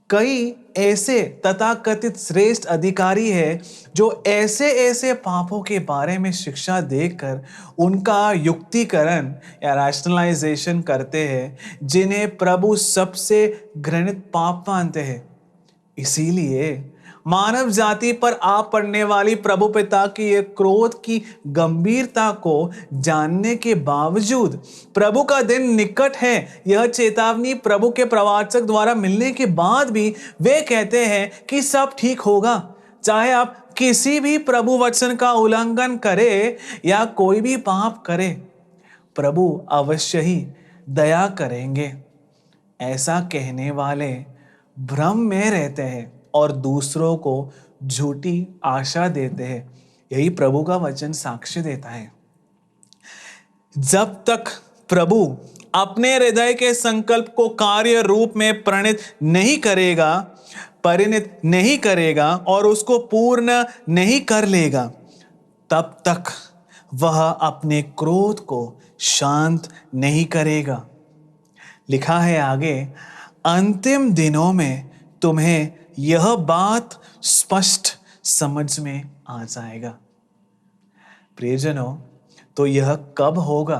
कई ऐसे तथाकथित श्रेष्ठ अधिकारी हैं जो ऐसे ऐसे पापों के बारे में शिक्षा देकर उनका युक्तिकरण या रैशनलाइजेशन करते हैं, जिन्हें प्रभु सबसे घृणित पाप मानते हैं। इसीलिए मानव जाति पर आ पड़ने वाली प्रभु पिता की ये क्रोध की गंभीरता को जानने के बावजूद प्रभु का दिन निकट है, यह चेतावनी प्रभु के प्रवाचक द्वारा मिलने के बाद भी वे कहते हैं कि सब ठीक होगा। चाहे आप किसी भी प्रभु वचन का उल्लंघन करे या कोई भी पाप करे, प्रभु अवश्य ही दया करेंगे। ऐसा कहने वाले भ्रम में रहते हैं और दूसरों को झूठी आशा देते हैं। यही प्रभु का वचन साक्ष्य देता है। जब तक प्रभु अपने हृदय के संकल्प को कार्य रूप में परिणत नहीं करेगा और उसको पूर्ण नहीं कर लेगा, तब तक वह अपने क्रोध को शांत नहीं करेगा। लिखा है आगे, अंतिम दिनों में तुम्हें यह बात स्पष्ट समझ में आ जाएगा। प्रियजनों, तो यह कब होगा?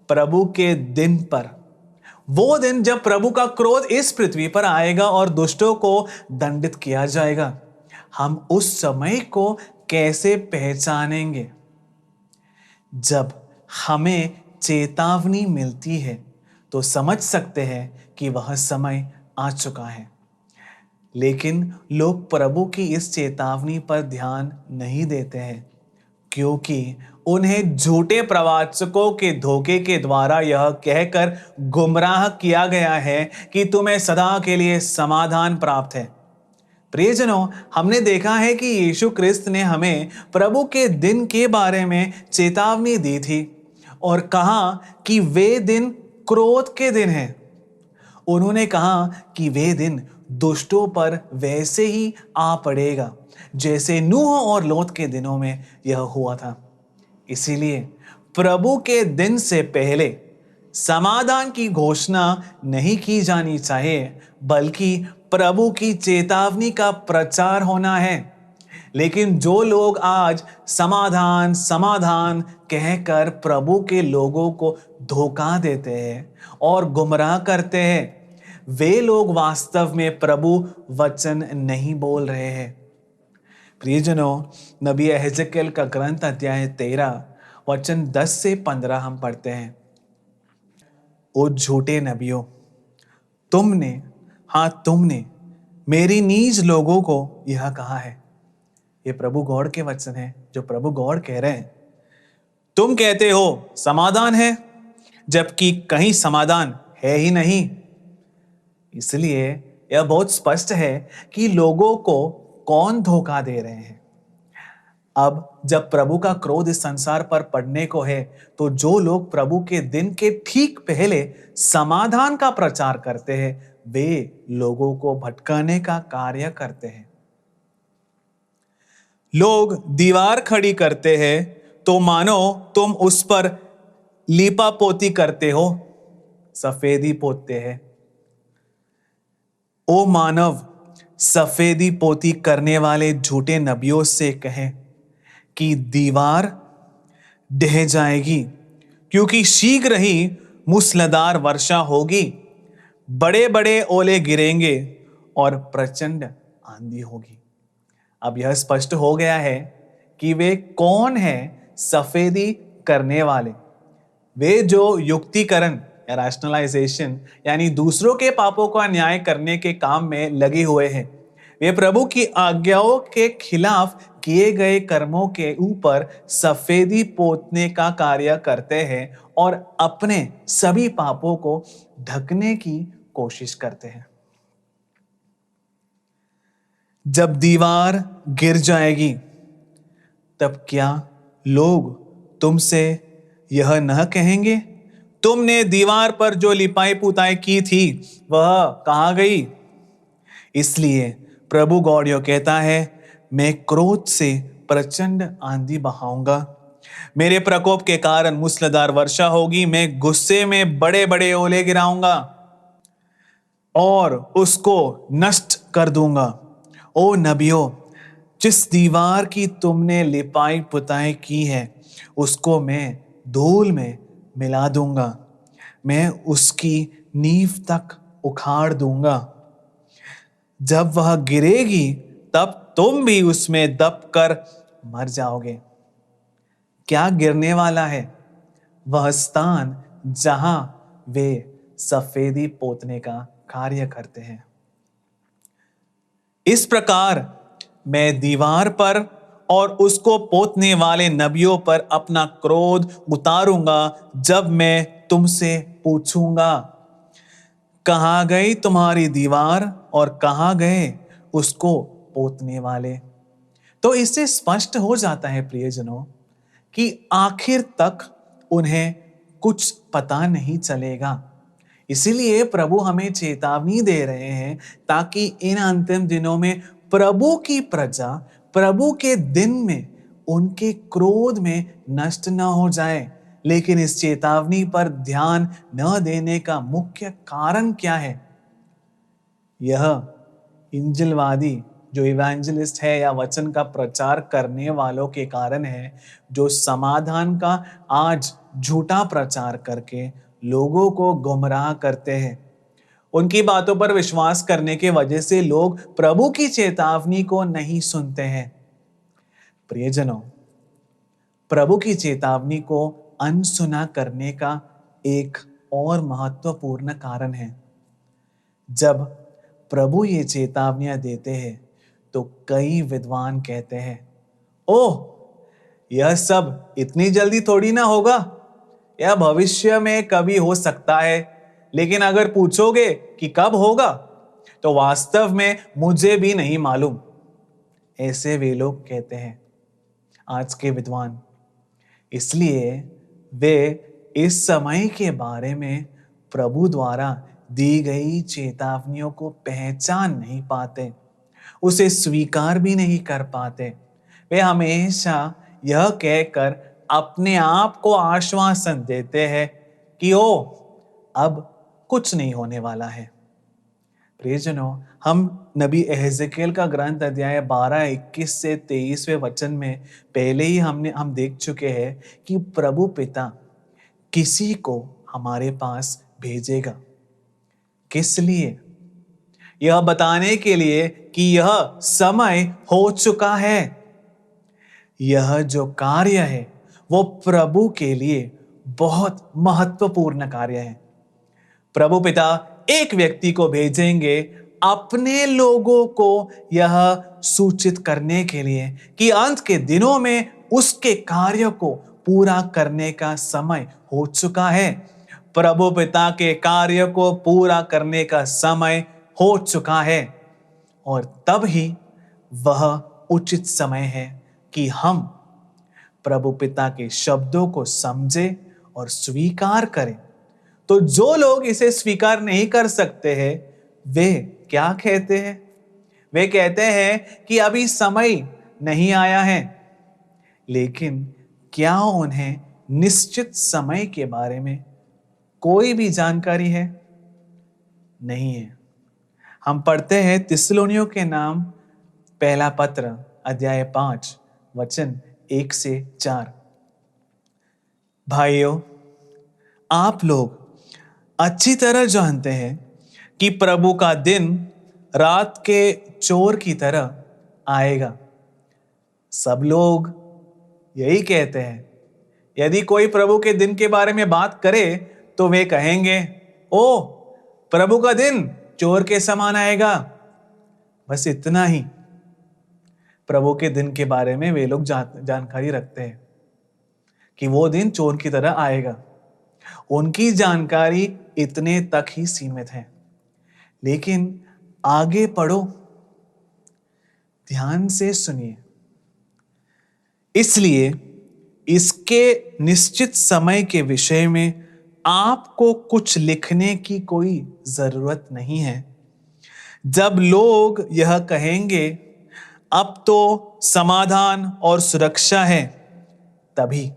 प्रभु के दिन पर, वो दिन जब प्रभु का क्रोध इस पृथ्वी पर आएगा और दुष्टों को दंडित किया जाएगा। हम उस समय को कैसे पहचानेंगे? जब हमें चेतावनी मिलती है तो समझ सकते हैं कि वह समय आ चुका है। लेकिन लोग प्रभु की इस चेतावनी पर ध्यान नहीं देते हैं, क्योंकि उन्हें झूठे प्रवाचकों के धोखे के द्वारा यह कहकर गुमराह किया गया है कि तुम्हें सदा के लिए समाधान प्राप्त है। प्रियजनों, हमने देखा है कि यीशु क्रिस्त ने हमें प्रभु के दिन के बारे में चेतावनी दी थी और कहा कि वे दिन क्रोध के दिन हैं। उन्होंने कहा कि वे दिन दुष्टों पर वैसे ही आ पड़ेगा जैसे नूह और लोत के दिनों में यह हुआ था। इसीलिए प्रभु के दिन से पहले समाधान की घोषणा नहीं की जानी चाहिए, बल्कि प्रभु की चेतावनी का प्रचार होना है। लेकिन जो लोग आज समाधान समाधान कहकर प्रभु के लोगों को धोखा देते हैं और गुमराह करते हैं, वे लोग वास्तव में प्रभु वचन नहीं बोल रहे हैं। प्रियजनों, नबी एहेजकेल का ग्रंथ अध्याय 13 वचन 10 से 15 हम पढ़ते हैं। ओ झूठे नबियों, तुमने मेरी नीज लोगों को यह कहा है। ये प्रभु गॉड के वचन है जो प्रभु गॉड कह रहे हैं। तुम कहते हो समाधान है, जबकि कहीं समाधान है ही नहीं। इसलिए यह बहुत स्पष्ट है कि लोगों को कौन धोखा दे रहे हैं। अब जब प्रभु का क्रोध इस संसार पर पड़ने को है, तो जो लोग प्रभु के दिन के ठीक पहले समाधान का प्रचार करते हैं, वे लोगों को भटकाने का कार्य करते हैं। लोग दीवार खड़ी करते हैं तो मानो तुम उस पर लीपापोती करते हो। सफेदी पोतते हैं। ओ मानव, सफेदी पोती करने वाले झूठे नबियों से कहें कि दीवार ढह जाएगी, क्योंकि शीघ्र ही मूसलाधार वर्षा होगी, बड़े बड़े ओले गिरेंगे और प्रचंड आंधी होगी। अब यह स्पष्ट हो गया है कि वे कौन है सफेदी करने वाले। वे जो युक्तिकरण या रैशनलाइजेशन यानी दूसरों के पापों का न्याय करने के काम में लगे हुए हैं। वे प्रभु की आज्ञाओं के खिलाफ किए गए कर्मों के ऊपर सफेदी पोतने का कार्य करते हैं और अपने सभी पापों को ढकने की कोशिश करते हैं। जब दीवार गिर जाएगी, तब क्या लोग तुमसे यह न कहेंगे, तुमने दीवार पर जो लिपाई पुताई की थी वह कहां गई? इसलिए प्रभु गॉड कहता है, मैं क्रोध से प्रचंड आंधी बहाऊंगा, मेरे प्रकोप के कारण मूसलाधार वर्षा होगी, मैं गुस्से में बड़े बड़े ओले गिराऊंगा और उसको नष्ट कर दूंगा। ओ नबियों, जिस दीवार की तुमने लिपाई पुताई की है उसको मैं धूल में मिला दूंगा, मैं उसकी नींव तक उखाड़ दूंगा। जब वह गिरेगी तब तुम भी उसमें दबकर मर जाओगे। क्या गिरने वाला है? वह स्थान जहां वे सफेदी पोतने का कार्य करते हैं। इस प्रकार मैं दीवार पर और उसको पोतने वाले नबियों पर अपना क्रोध उतारूंगा, जब मैं तुमसे पूछूंगा, कहां गई तुम्हारी दीवार और कहां गए उसको पोतने वाले? तो इससे स्पष्ट हो जाता है प्रियजनों कि आखिर तक उन्हें कुछ पता नहीं चलेगा। इसीलिए प्रभु हमें चेतावनी दे रहे हैं ताकि इन अंतिम दिनों में प्रभु की प्रजा प्रभु के दिन में उनके क्रोध में नष्ट न हो जाए। लेकिन इस चेतावनी पर ध्यान न देने का मुख्य कारण क्या है? यह इंजिलवादी जो इवेंजलिस्ट है या वचन का प्रचार करने वालों के कारण है, जो समाधान का आज झूठा प्रचार करके लोगों को गुमराह करते हैं। उनकी बातों पर विश्वास करने के वजह से लोग प्रभु की चेतावनी को नहीं सुनते हैं। प्रियजनों, प्रभु की चेतावनी को अनसुना करने का एक और महत्वपूर्ण कारण है। जब प्रभु ये चेतावनियां देते हैं तो कई विद्वान कहते हैं, ओह, यह सब इतनी जल्दी थोड़ी ना होगा, यह भविष्य में कभी हो सकता है, लेकिन अगर पूछोगे कि कब होगा तो वास्तव में मुझे भी नहीं मालूम। ऐसे वे लोग कहते हैं, आज के विद्वान। इसलिए वे इस समय के बारे में प्रभु द्वारा दी गई चेतावनियों को पहचान नहीं पाते, उसे स्वीकार भी नहीं कर पाते। वे हमेशा यह कहकर अपने आप को आश्वासन देते हैं कि ओ, अब कुछ नहीं होने वाला है। प्रियजनों, हम नबी एहेजेकेल का ग्रंथ अध्याय 12, 21 से 23वें वचन में पहले ही हम देख चुके हैं कि प्रभु पिता किसी को हमारे पास भेजेगा। किस लिए? यह बताने के लिए कि यह समय हो चुका है। यह जो कार्य है वो प्रभु के लिए बहुत महत्वपूर्ण कार्य है। प्रभु पिता एक व्यक्ति को भेजेंगे अपने लोगों को यह सूचित करने के लिए कि अंत के दिनों में उसके कार्य को पूरा करने का समय हो चुका है। प्रभु पिता के कार्य को पूरा करने का समय हो चुका है और तब ही वह उचित समय है कि हम प्रभु पिता के शब्दों को समझें और स्वीकार करें। तो जो लोग इसे स्वीकार नहीं कर सकते हैं, वे क्या कहते हैं? वे कहते हैं कि अभी समय नहीं आया है। लेकिन क्या उन्हें निश्चित समय के बारे में कोई भी जानकारी है? नहीं है। हम पढ़ते हैं थिस्सलुनीयों के नाम पहला पत्र अध्याय 5 वचन 1 से 4। भाइयों, आप लोग अच्छी तरह जानते हैं कि प्रभु का दिन रात के चोर की तरह आएगा। सब लोग यही कहते हैं। यदि कोई प्रभु के दिन के बारे में बात करे तो वे कहेंगे, ओ, प्रभु का दिन चोर के समान आएगा। बस इतना ही प्रभु के दिन के बारे में वे लोग जानकारी रखते हैं कि वो दिन चोर की तरह आएगा। उनकी जानकारी इतने तक ही सीमित है। लेकिन आगे पढ़ो, ध्यान से सुनिए। इसलिए इसके निश्चित समय के विषय में आपको कुछ लिखने की कोई जरूरत नहीं है। जब लोग यह कहेंगे, अब तो समाधान और सुरक्षा है, तभी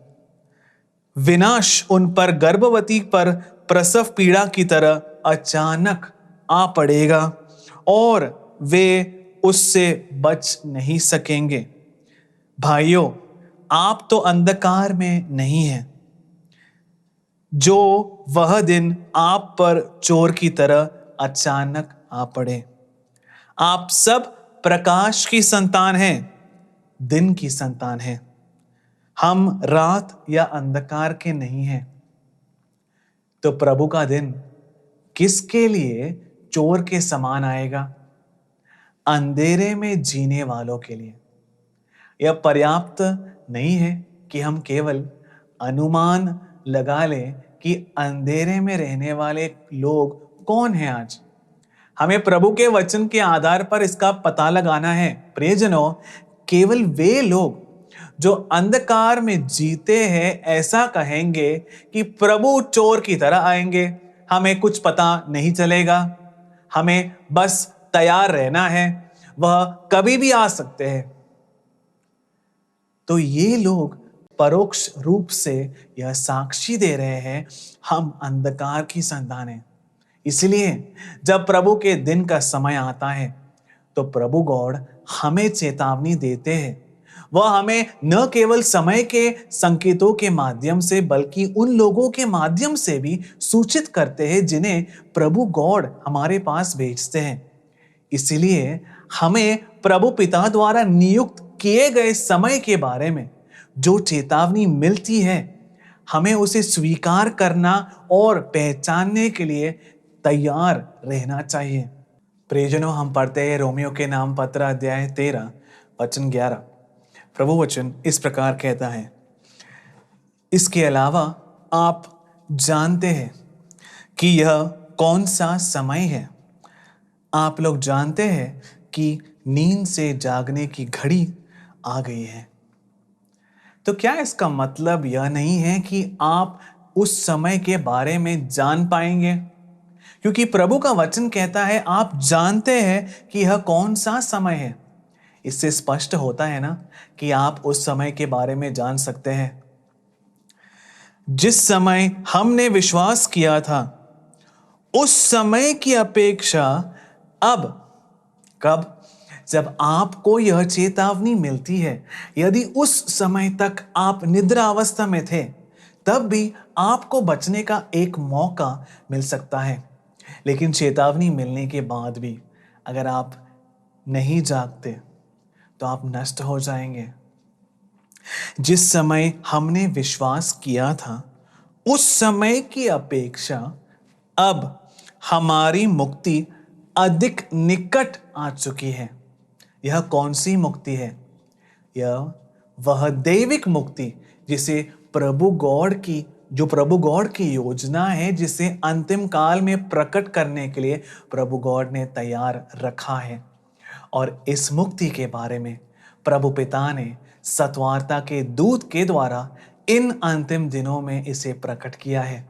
विनाश उन पर गर्भवती पर प्रसव पीड़ा की तरह अचानक आ पड़ेगा और वे उससे बच नहीं सकेंगे। भाइयों, आप तो अंधकार में नहीं हैं, जो वह दिन आप पर चोर की तरह अचानक आ पड़े। आप सब प्रकाश की संतान हैं, दिन की संतान हैं। हम रात या अंधकार के नहीं हैं। तो प्रभु का दिन किसके लिए चोर के समान आएगा? अंधेरे में जीने वालों के लिए। यह पर्याप्त नहीं है कि हम केवल अनुमान लगा लें कि अंधेरे में रहने वाले लोग कौन हैं आज। हमें प्रभु के वचन के आधार पर इसका पता लगाना है। प्रियजनों, केवल वे लोग जो अंधकार में जीते हैं ऐसा कहेंगे कि प्रभु चोर की तरह आएंगे, हमें कुछ पता नहीं चलेगा, हमें बस तैयार रहना है, वह कभी भी आ सकते हैं। तो ये लोग परोक्ष रूप से यह साक्षी दे रहे हैं, हम अंधकार की संतान हैं। इसलिए जब प्रभु के दिन का समय आता है तो प्रभु गॉड हमें चेतावनी देते हैं। वह हमें न केवल समय के संकेतों के माध्यम से बल्कि उन लोगों के माध्यम से भी सूचित करते हैं जिन्हें प्रभु गॉड हमारे पास भेजते हैं। इसलिए हमें प्रभु पिता द्वारा नियुक्त किए गए समय के बारे में जो चेतावनी मिलती है, हमें उसे स्वीकार करना और पहचानने के लिए तैयार रहना चाहिए। प्रियजनों, हम पढ़ते हैं रोमियो के नाम पत्र अध्याय 13 वचन 11। प्रभु वचन इस प्रकार कहता है, इसके अलावा आप जानते हैं कि यह कौन सा समय है। आप लोग जानते हैं कि नींद से जागने की घड़ी आ गई है। तो क्या इसका मतलब यह नहीं है कि आप उस समय के बारे में जान पाएंगे? क्योंकि प्रभु का वचन कहता है आप जानते हैं कि यह कौन सा समय है। इससे स्पष्ट होता है ना कि आप उस समय के बारे में जान सकते हैं जिस समय हमने विश्वास किया था। उस समय की अपेक्षा अब कब? जब आपको यह चेतावनी मिलती है। यदि उस समय तक आप निद्रा अवस्था में थे, तब भी आपको बचने का एक मौका मिल सकता है। लेकिन चेतावनी मिलने के बाद भी अगर आप नहीं जागते तो आप नष्ट हो जाएंगे। जिस समय हमने विश्वास किया था, उस समय की अपेक्षा अब हमारी मुक्ति अधिक निकट आ चुकी है। यह कौन सी मुक्ति है? यह वह दैविक मुक्ति जिसे प्रभु गॉड की योजना है, जिसे अंतिम काल में प्रकट करने के लिए प्रभु गॉड ने तैयार रखा है। और इस मुक्ति के बारे में प्रभु पिता ने सत्वार्ता के दूत के द्वारा इन अंतिम दिनों में इसे प्रकट किया है।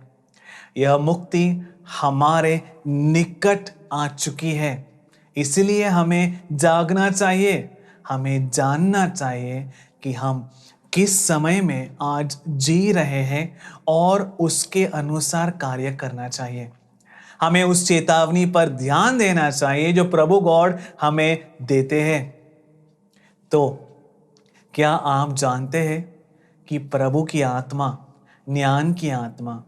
यह मुक्ति हमारे निकट आ चुकी है। इसलिए हमें जागना चाहिए, हमें जानना चाहिए कि हम किस समय में आज जी रहे हैं और उसके अनुसार कार्य करना चाहिए। हमें उस चेतावनी पर ध्यान देना चाहिए जो प्रभु गॉड हमें देते हैं। तो क्या आप जानते हैं कि प्रभु की आत्मा, ज्ञान की आत्मा,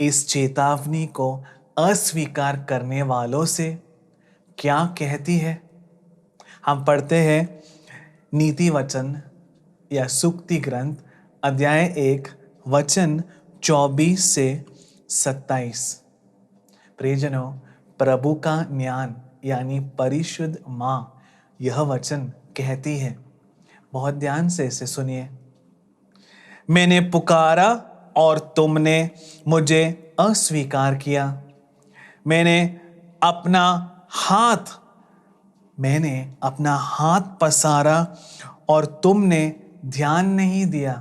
इस चेतावनी को अस्वीकार करने वालों से क्या कहती है? हम पढ़ते हैं नीति वचन या सूक्ति ग्रंथ अध्याय 1 वचन 24 से 27। प्रियजनों, प्रभु का ज्ञान यानी परिशुद्ध माँ यह वचन कहती है, बहुत ध्यान से इसे सुनिए। मैंने पुकारा और तुमने मुझे अस्वीकार किया। मैंने अपना हाथ पसारा और तुमने ध्यान नहीं दिया।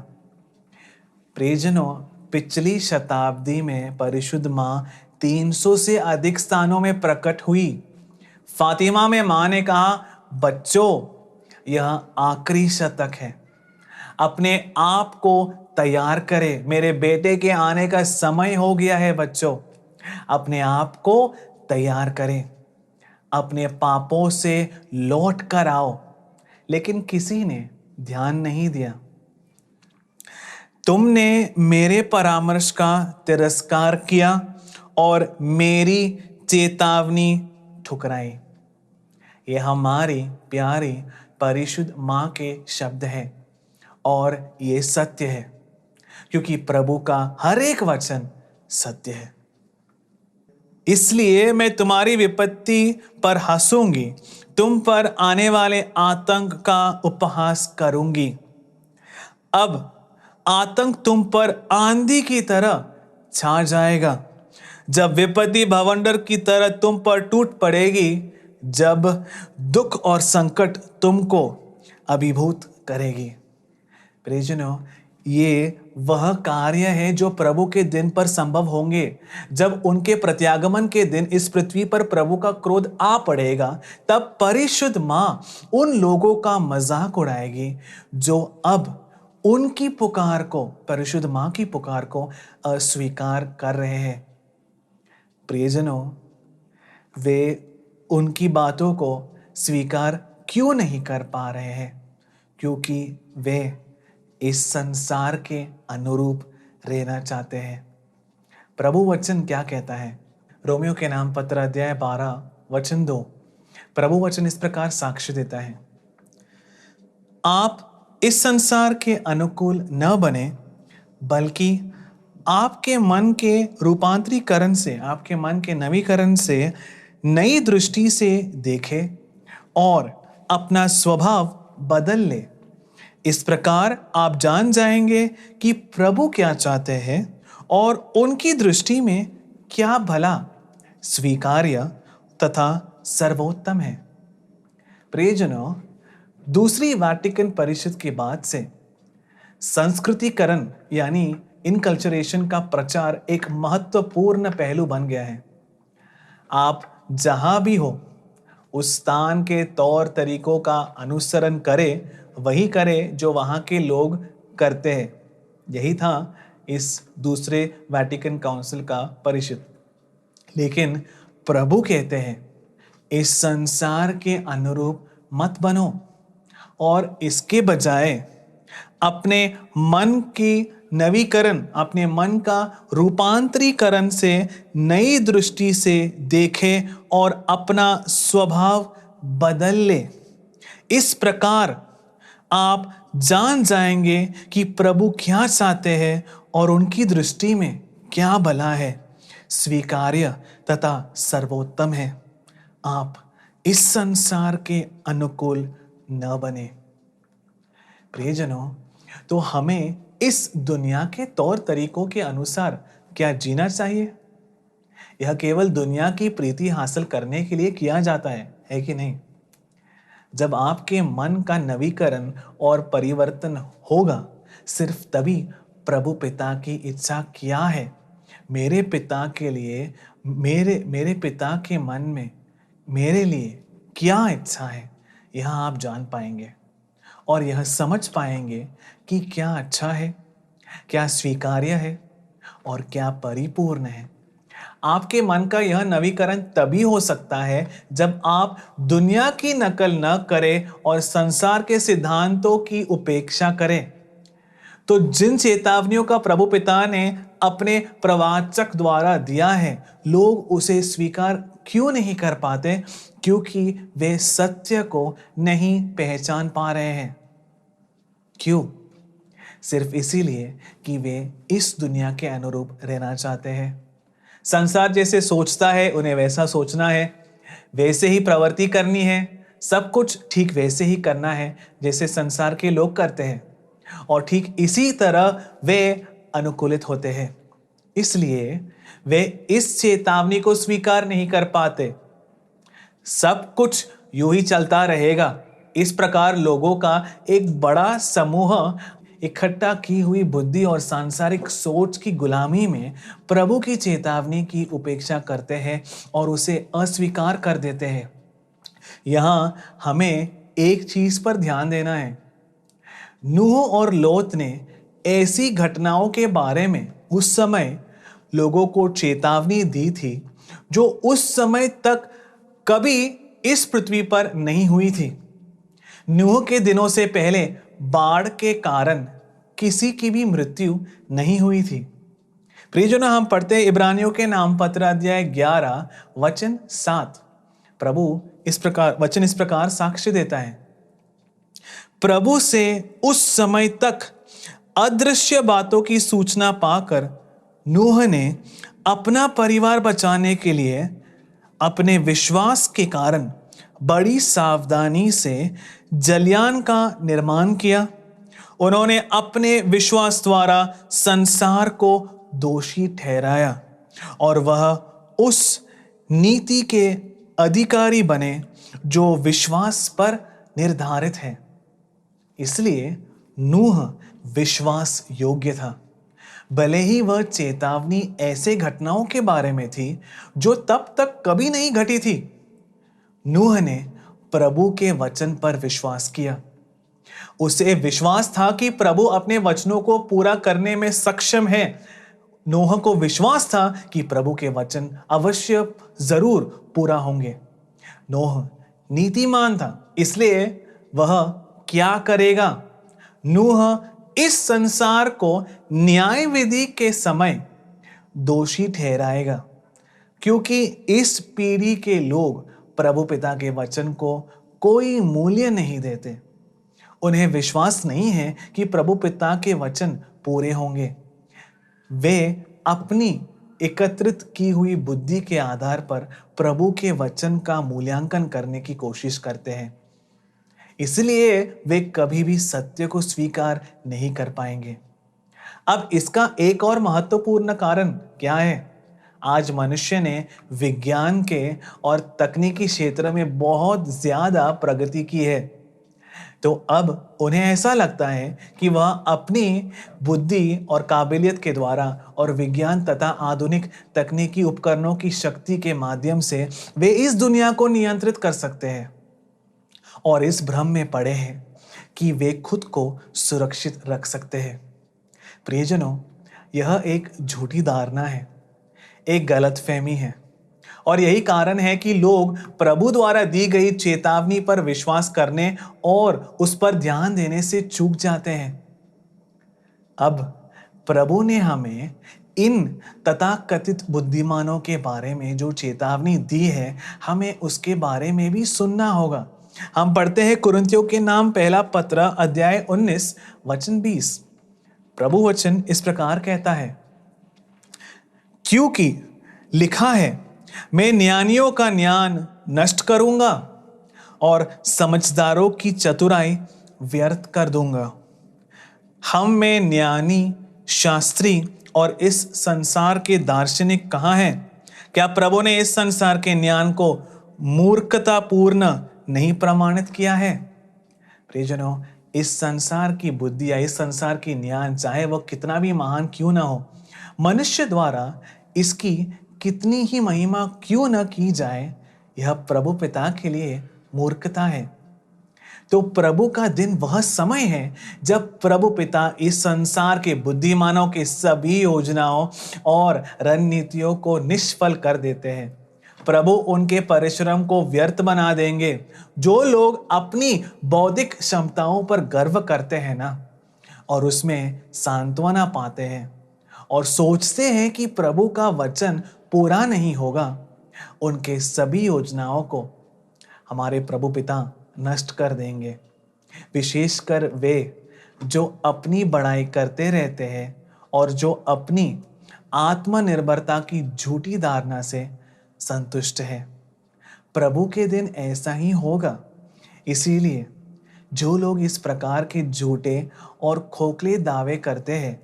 प्रियजनों, पिछली शताब्दी में परिशुद्ध माँ 300 से अधिक स्थानों में प्रकट हुई। फातिमा में माँ ने कहा, बच्चों, यह आखिरी शतक है, अपने आप को तैयार करें, मेरे बेटे के आने का समय हो गया है। बच्चों, अपने आप को तैयार करें, अपने पापों से लौट कर आओ। लेकिन किसी ने ध्यान नहीं दिया। तुमने मेरे परामर्श का तिरस्कार किया और मेरी चेतावनी ठुकराई। ये हमारी प्यारी परिशुद्ध माँ के शब्द हैं और ये सत्य है, क्योंकि प्रभु का हर एक वचन सत्य है। इसलिए मैं तुम्हारी विपत्ति पर हंसूंगी, तुम पर आने वाले आतंक का उपहास करूंगी। अब आतंक तुम पर आंधी की तरह छा जाएगा, जब विपत्ति भवंडर की तरह तुम पर टूट पड़ेगी, जब दुख और संकट तुमको अभिभूत करेगी। प्रियजनों, ये वह कार्य है जो प्रभु के दिन पर संभव होंगे। जब उनके प्रत्यागमन के दिन इस पृथ्वी पर प्रभु का क्रोध आ पड़ेगा, तब परिशुद्ध माँ उन लोगों का मजाक उड़ाएगी जो अब उनकी पुकार को, परिशुद्ध माँ की पुकार को अस्वीकार कर रहे हैं। प्रियजनों, वे उनकी बातों को स्वीकार क्यों नहीं कर पा रहे हैं? क्योंकि वे इस संसार के अनुरूप रहना चाहते हैं। प्रभु वचन क्या कहता है? रोमियो के नाम पत्र अध्याय 12 वचन 2। प्रभु वचन इस प्रकार साक्ष्य देता है, आप इस संसार के अनुकूल न बने, बल्कि आपके मन के रूपांतरीकरण से, आपके मन के नवीकरण से नई दृष्टि से देखें और अपना स्वभाव बदल ले। इस प्रकार आप जान जाएंगे कि प्रभु क्या चाहते हैं और उनकी दृष्टि में क्या भला, स्वीकार्य तथा सर्वोत्तम है। प्रियजनों, दूसरी वाटिकन परिषद के बाद से संस्कृतिकरण यानी इनकल्चरेशन का प्रचार एक महत्वपूर्ण पहलू बन गया है। आप जहां भी हो, उस स्थान के तौर तरीकों का अनुसरण करें, वही करें जो वहाँ के लोग करते हैं। यही था इस दूसरे वैटिकन काउंसिल का परिषद। लेकिन प्रभु कहते हैं, इस संसार के अनुरूप मत बनो और इसके बजाय अपने मन की नवीकरण, अपने मन का रूपांतरीकरण से नई दृष्टि से देखें और अपना स्वभाव बदल ले। इस प्रकार आप जान जाएंगे कि प्रभु क्या चाहते हैं और उनकी दृष्टि में क्या भला है, स्वीकार्य तथा सर्वोत्तम है। आप इस संसार के अनुकूल न बने। प्रियजनों, तो हमें इस दुनिया के तौर तरीकों के अनुसार क्या जीना चाहिए? यह केवल दुनिया की प्रीति हासिल करने के लिए किया जाता है कि नहीं? जब आपके मन का नवीकरण और परिवर्तन होगा, सिर्फ तभी प्रभु पिता की इच्छा क्या है, मेरे पिता के लिए, मेरे पिता के मन में मेरे लिए क्या इच्छा है, यह आप जान पाएंगे। और यह समझ पाएंगे कि क्या अच्छा है, क्या स्वीकार्य है और क्या परिपूर्ण है। आपके मन का यह नवीकरण तभी हो सकता है जब आप दुनिया की नकल न करें और संसार के सिद्धांतों की उपेक्षा करें। तो जिन चेतावनियों का प्रभु पिता ने अपने प्रवाचक द्वारा दिया है, लोग उसे स्वीकार क्यों नहीं कर पाते? क्योंकि वे सत्य को नहीं पहचान पा रहे हैं। क्यों? सिर्फ इसीलिए कि वे इस दुनिया के अनुरूप रहना चाहते हैं। संसार जैसे सोचता है उन्हें वैसा सोचना है, वैसे ही प्रवृत्ति करनी है, सब कुछ ठीक वैसे ही करना है जैसे संसार के लोग करते हैं, और ठीक इसी तरह वे अनुकूलित होते हैं। इसलिए वे इस चेतावनी को स्वीकार नहीं कर पाते। सब कुछ यूं ही चलता रहेगा। इस प्रकार लोगों का एक बड़ा समूह इकट्ठा की हुई बुद्धि और सांसारिक सोच की गुलामी में प्रभु की चेतावनी की उपेक्षा करते हैं और उसे अस्वीकार कर देते हैं। यहां हमें एक चीज पर ध्यान देना है। नूह और लोत ने ऐसी घटनाओं के बारे में उस समय लोगों को चेतावनी दी थी जो उस समय तक कभी इस पृथ्वी पर नहीं हुई थी। नूह के दिनों से पहले बाढ़ के कारण किसी की भी मृत्यु नहीं हुई थी। प्रियजनों, हम पढ़ते हैं इब्रानियों के नाम पत्र अध्याय 11 वचन 7। प्रभु इस प्रकार साक्ष्य देता है। प्रभु से उस समय तक अदृश्य बातों की सूचना पाकर नूह ने अपना परिवार बचाने के लिए अपने विश्वास के कारण बड़ी सावधानी से जलयान का निर्माण किया। उन्होंने अपने विश्वास द्वारा संसार को दोषी ठहराया और वह उस नीति के अधिकारी बने जो विश्वास पर निर्धारित है। इसलिए नूह विश्वास योग्य था, भले ही वह चेतावनी ऐसे घटनाओं के बारे में थी जो तब तक कभी नहीं घटी थी। नूह ने प्रभु के वचन पर विश्वास किया। उसे विश्वास था कि प्रभु अपने वचनों को पूरा करने में सक्षम है। नूह को विश्वास था कि प्रभु के वचन अवश्य जरूर पूरा होंगे। नूह नीतिमान था, इसलिए वह क्या करेगा? नूह इस संसार को न्याय विधि के समय दोषी ठहराएगा, क्योंकि इस पीढ़ी के लोग प्रभु पिता के वचन को कोई मूल्य नहीं देते। उन्हें विश्वास नहीं है कि प्रभु पिता के वचन पूरे होंगे। वे अपनी एकत्रित की हुई बुद्धि के आधार पर प्रभु के वचन का मूल्यांकन करने की कोशिश करते हैं। इसलिए वे कभी भी सत्य को स्वीकार नहीं कर पाएंगे। अब इसका एक और महत्वपूर्ण कारण क्या है? आज मनुष्य ने विज्ञान के और तकनीकी क्षेत्र में बहुत ज्यादा प्रगति की है, तो अब उन्हें ऐसा लगता है कि वह अपनी बुद्धि और काबिलियत के द्वारा और विज्ञान तथा आधुनिक तकनीकी उपकरणों की शक्ति के माध्यम से वे इस दुनिया को नियंत्रित कर सकते हैं, और इस भ्रम में पड़े हैं कि वे खुद को सुरक्षित रख सकते हैं। प्रियजनों, यह एक झूठी धारणा है, एक गलतफहमी है, और यही कारण है कि लोग प्रभु द्वारा दी गई चेतावनी पर विश्वास करने और उस पर ध्यान देने से चूक जाते हैं। अब प्रभु ने हमें इन तथाकथित बुद्धिमानों के बारे में जो चेतावनी दी है, हमें उसके बारे में भी सुनना होगा। हम पढ़ते हैं कुरिन्थियों के नाम पहला पत्र अध्याय 19 वचन 20। प्रभु वचन इस प्रकार कहता है, क्योंकि लिखा है, मैं ज्ञानियों का ज्ञान नष्ट करूंगा और समझदारों की चतुराई व्यर्थ कर दूंगा। हम में ज्ञानी, शास्त्री और इस संसार के दार्शनिक कहाँ हैं? क्या प्रभु ने इस संसार के ज्ञान को मूर्खतापूर्ण नहीं प्रमाणित किया है? प्रियजनों, इस संसार की बुद्धि या इस संसार की ज्ञान, चाहे वह कितना भी महान क्यों ना हो, मनुष्य द्वारा इसकी कितनी ही महिमा क्यों न की जाए, यह प्रभु पिता के लिए मूर्खता है। तो प्रभु का दिन वह समय है जब प्रभु पिता इस संसार के बुद्धिमानों की सभी योजनाओं और रणनीतियों को निष्फल कर देते हैं। प्रभु उनके परिश्रम को व्यर्थ बना देंगे। जो लोग अपनी बौद्धिक क्षमताओं पर गर्व करते हैं ना, और उसमें सांत्वना पाते हैं और सोचते हैं कि प्रभु का वचन पूरा नहीं होगा, उनके सभी योजनाओं को हमारे प्रभु पिता नष्ट कर देंगे। विशेषकर वे जो अपनी बड़ाई करते रहते हैं और जो अपनी आत्मनिर्भरता की झूठी धारणा से संतुष्ट है। प्रभु के दिन ऐसा ही होगा। इसीलिए जो लोग इस प्रकार के झूठे और खोखले दावे करते हैं,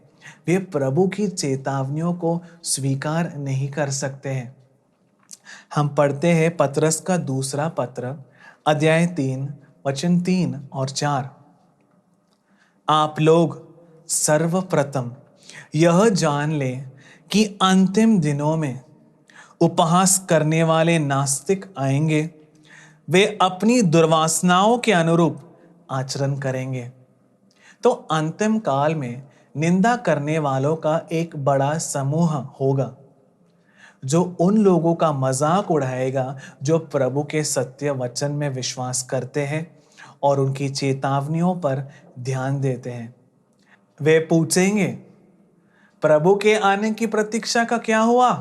वे प्रभु की चेतावनियों को स्वीकार नहीं कर सकते हैं। हम पढ़ते हैं पतरस का दूसरा पत्र, अध्याय 3, वचन 3 और 4। आप लोग सर्वप्रथम यह जान लें कि अंतिम दिनों में उपहास करने वाले नास्तिक आएंगे। वे अपनी दुर्वासनाओं के अनुरूप आचरण करेंगे। तो अंतिम काल में निंदा करने वालों का एक बड़ा समूह होगा, जो उन लोगों का मजाक उड़ाएगा जो प्रभु के सत्य वचन में विश्वास करते हैं और उनकी चेतावनियों पर ध्यान देते हैं। वे पूछेंगे, प्रभु के आने की प्रतीक्षा का क्या हुआ?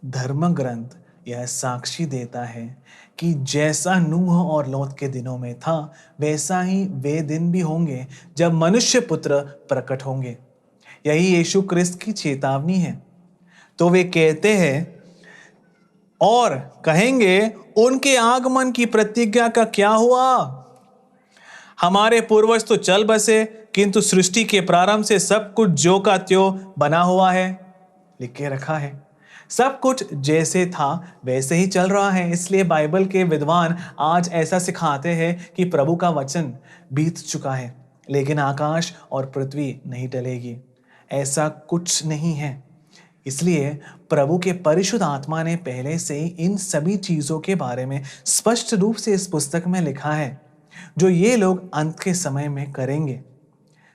धर्म ग्रंथ यह साक्षी देता है कि जैसा नूह और लौत के दिनों में था, वैसा ही वे दिन भी होंगे जब मनुष्य पुत्र प्रकट होंगे। यही यीशु क्रिस्त की चेतावनी है। तो वे कहते हैं और कहेंगे, उनके आगमन की प्रतिज्ञा का क्या हुआ? हमारे पूर्वज तो चल बसे, किंतु सृष्टि के प्रारंभ से सब कुछ जो का त्यों बना हुआ है। लिख के रखा है, सब कुछ जैसे था वैसे ही चल रहा है। इसलिए बाइबल के विद्वान आज ऐसा सिखाते हैं कि प्रभु का वचन बीत चुका है, लेकिन आकाश और पृथ्वी नहीं टलेगी। ऐसा कुछ नहीं है। इसलिए प्रभु के परिशुद्ध आत्मा ने पहले से ही इन सभी चीजों के बारे में स्पष्ट रूप से इस पुस्तक में लिखा है, जो ये लोग अंत के समय में करेंगे।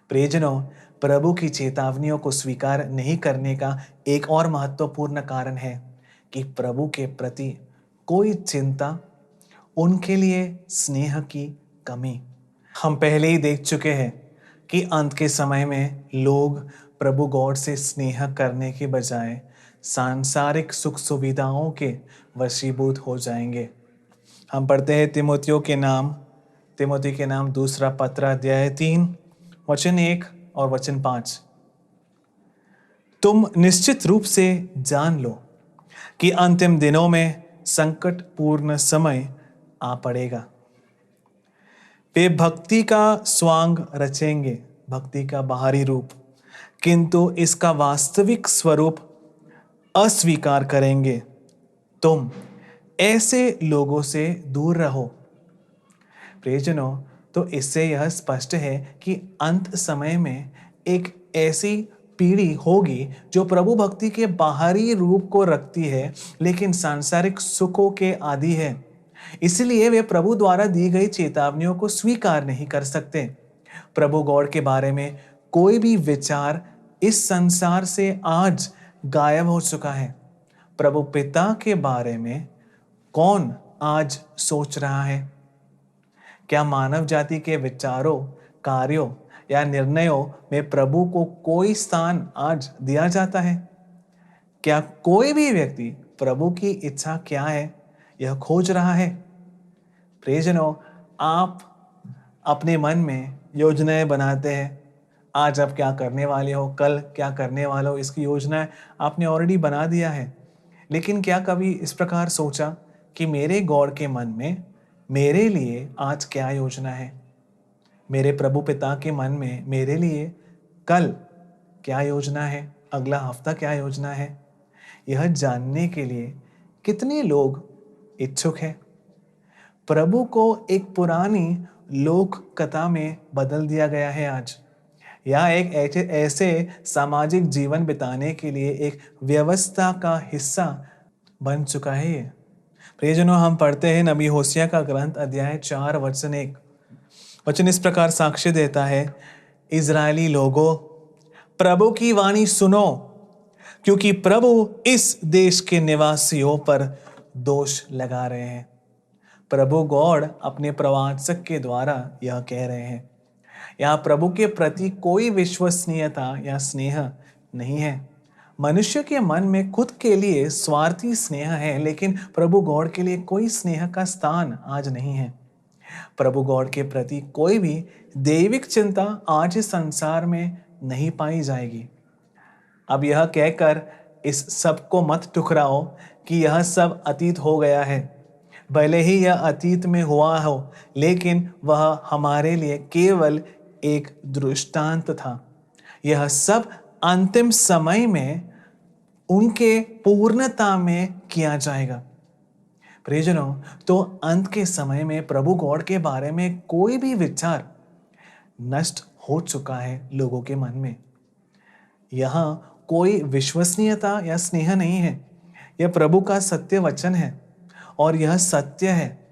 प्रियजनों, प्रभु की चेतावनियों को स्वीकार नहीं करने का एक और महत्वपूर्ण कारण है कि प्रभु के प्रति कोई चिंता, उनके लिए स्नेह की कमी। हम पहले ही देख चुके हैं कि अंत के समय में लोग प्रभु गॉड से स्नेह करने के बजाय सांसारिक सुख सुविधाओं के वशीभूत हो जाएंगे। हम पढ़ते हैं तिमोथी के नाम दूसरा पत्र, अध्याय 3, वचन 1 और वचन 5। तुम निश्चित रूप से जान लो कि अंतिम दिनों में संकटपूर्ण समय आ पड़ेगा। वे भक्ति का स्वांग रचेंगे, भक्ति का बाहरी रूप, किंतु इसका वास्तविक स्वरूप अस्वीकार करेंगे। तुम ऐसे लोगों से दूर रहो। प्रियजनों, तो इससे यह स्पष्ट है कि अंत समय में एक ऐसी पीढ़ी होगी जो प्रभु भक्ति के बाहरी रूप को रखती है, लेकिन सांसारिक सुखों के आदी है। इसलिए वे प्रभु द्वारा दी गई चेतावनियों को स्वीकार नहीं कर सकते। प्रभु गॉड के बारे में कोई भी विचार इस संसार से आज गायब हो चुका है। प्रभु पिता के बारे में कौन आज सोच रहा है? क्या मानव जाति के विचारों, कार्यों या निर्णयों में प्रभु को कोई स्थान आज दिया जाता है? क्या कोई भी व्यक्ति प्रभु की इच्छा क्या है यह खोज रहा है? प्रियजनों, आप अपने मन में योजनाएं बनाते हैं। आज आप क्या करने वाले हो, कल क्या करने वाले हो, इसकी योजना आपने ऑलरेडी बना दिया है। लेकिन क्या कभी इस प्रकार सोचा कि मेरे गॉड के मन में मेरे लिए आज क्या योजना है? मेरे प्रभु पिता के मन में मेरे लिए कल क्या योजना है, अगला हफ्ता क्या योजना है? यह जानने के लिए कितने लोग इच्छुक हैं? प्रभु को एक पुरानी लोक कथा में बदल दिया गया है आज, या एक ऐसे सामाजिक जीवन बिताने के लिए एक व्यवस्था का हिस्सा बन चुका है ये। प्रियजनों, हम पढ़ते हैं नबी होशिया का ग्रंथ, अध्याय 4, वचन 1। वचन इस प्रकार साक्ष्य देता है, इज़राइली लोगों, प्रभु की वाणी सुनो, क्योंकि प्रभु इस देश के निवासियों पर दोष लगा रहे हैं। प्रभु गॉड अपने प्रवाचक के द्वारा यह कह रहे हैं। यहाँ प्रभु के प्रति कोई विश्वसनीयता या स्नेह नहीं है। मनुष्य के मन में खुद के लिए स्वार्थी स्नेह है, लेकिन प्रभु गॉड के लिए कोई स्नेह का स्थान आज नहीं है। प्रभु गॉड के प्रति कोई भी दैविक चिंता आज इस संसार में नहीं पाई जाएगी। अब यह कहकर इस सब को मत ठुकराओ कि यह सब अतीत हो गया है। भले ही यह अतीत में हुआ हो, लेकिन वह हमारे लिए केवल एक दृष्टांत था। यह सब अंतिम समय में उनके पूर्णता में किया जाएगा। प्रियजनों, तो अंत के समय में प्रभु गॉड के बारे में कोई भी विचार नष्ट हो चुका है लोगों के मन में। यहाँ कोई विश्वसनीयता या स्नेह नहीं है। यह प्रभु का सत्य वचन है और यह सत्य है।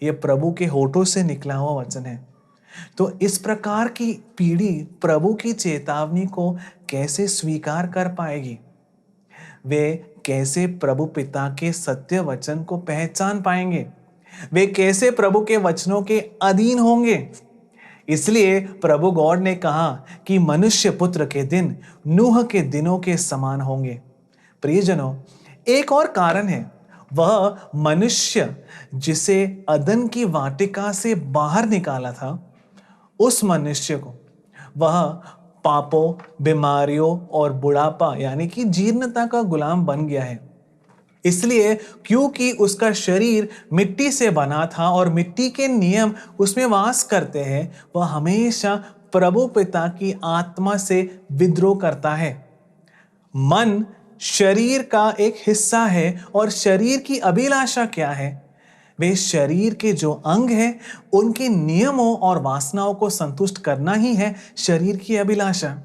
यह प्रभु के होठों से निकला हुआ वचन है। तो इस प्रकार की पीढ़ी प्रभु की चेतावनी को कैसे स्वीकार कर पाएगी? वे कैसे प्रभु पिता के सत्य वचन को पहचान पाएंगे? वे कैसे प्रभु के वचनों के अधीन होंगे? इसलिए प्रभु गॉड ने कहा कि मनुष्य पुत्र के दिन नूह के दिनों के समान होंगे। प्रियजनों, एक और कारण है, वह मनुष्य जिसे अदन की वाटिका से बाहर निकाला था, उस मनुष्य को वह पापों, बीमारियों और बुढ़ापा यानी कि जीर्णता का गुलाम बन गया है। इसलिए क्योंकि उसका शरीर मिट्टी से बना था और मिट्टी के नियम उसमें वास करते हैं, वह हमेशा प्रभु पिता की आत्मा से विद्रोह करता है। मन शरीर का एक हिस्सा है और शरीर की अभिलाषा क्या है? वे शरीर के जो अंग हैं, उनके नियमों और वासनाओं को संतुष्ट करना ही है शरीर की अभिलाषा।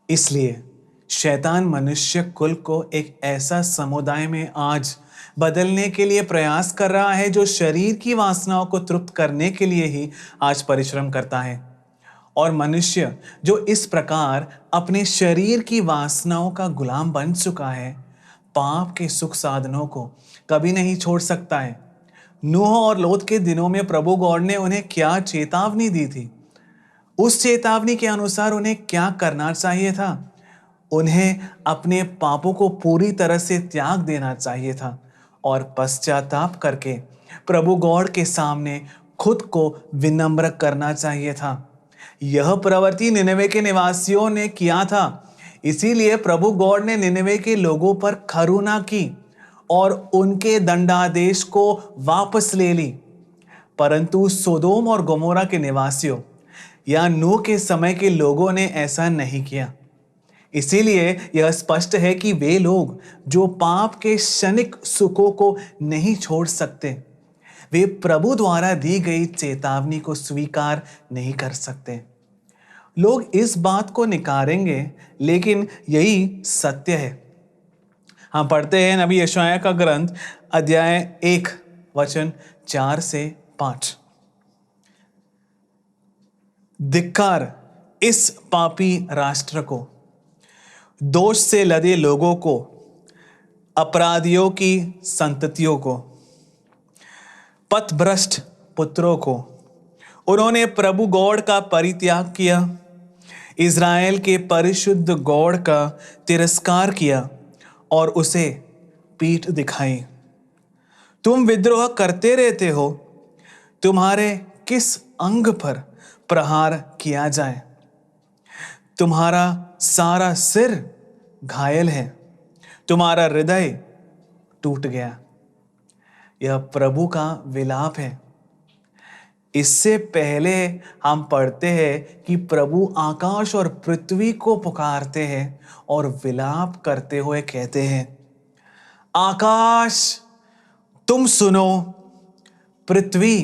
इसलिए शैतान मनुष्य कुल को एक ऐसा समुदाय में आज बदलने के लिए प्रयास कर रहा है जो शरीर की वासनाओं को तृप्त करने के लिए ही आज परिश्रम करता है। और मनुष्य जो इस प्रकार अपने शरीर की वासनाओं का गुलाम बन चुका है, पाप के सुख साधनों को कभी नहीं छोड़ सकता है। नूह और लोत के दिनों में प्रभु गॉड ने उन्हें क्या चेतावनी दी थी, उस चेतावनी के अनुसार उन्हें क्या करना चाहिए था? उन्हें अपने पापों को पूरी तरह से त्याग देना चाहिए था और पश्चाताप करके प्रभु गॉड के सामने खुद को विनम्र करना चाहिए था। यह प्रवृत्ति निनवे के निवासियों ने किया था। इसीलिए प्रभु गॉड ने निनवे के लोगों पर करुणा की और उनके दंडादेश को वापस ले ली। परंतु सोदोम और गोमोरा के निवासियों या नूह के समय के लोगों ने ऐसा नहीं किया। इसीलिए यह स्पष्ट है कि वे लोग जो पाप के क्षणिक सुखों को नहीं छोड़ सकते, वे प्रभु द्वारा दी गई चेतावनी को स्वीकार नहीं कर सकते। लोग इस बात को निकारेंगे, लेकिन यही सत्य है। हम पढ़ते हैं नबी यशायाह का ग्रंथ अध्याय 1 वचन 4 से 5। धिक्कार इस पापी राष्ट्र को, दोष से लदे लोगों को, अपराधियों की संततियों को, पथभ्रष्ट पुत्रों को। उन्होंने प्रभु गॉड का परित्याग किया, इज़राइल के परिशुद्ध गॉड का तिरस्कार किया और उसे पीठ दिखाई। तुम विद्रोह करते रहते हो, तुम्हारे किस अंग पर प्रहार किया जाए? तुम्हारा सारा सिर घायल है, तुम्हारा हृदय टूट गया। यह प्रभु का विलाप है। इससे पहले हम पढ़ते हैं कि प्रभु आकाश और पृथ्वी को पुकारते हैं और विलाप करते हुए कहते हैं, आकाश तुम सुनो, पृथ्वी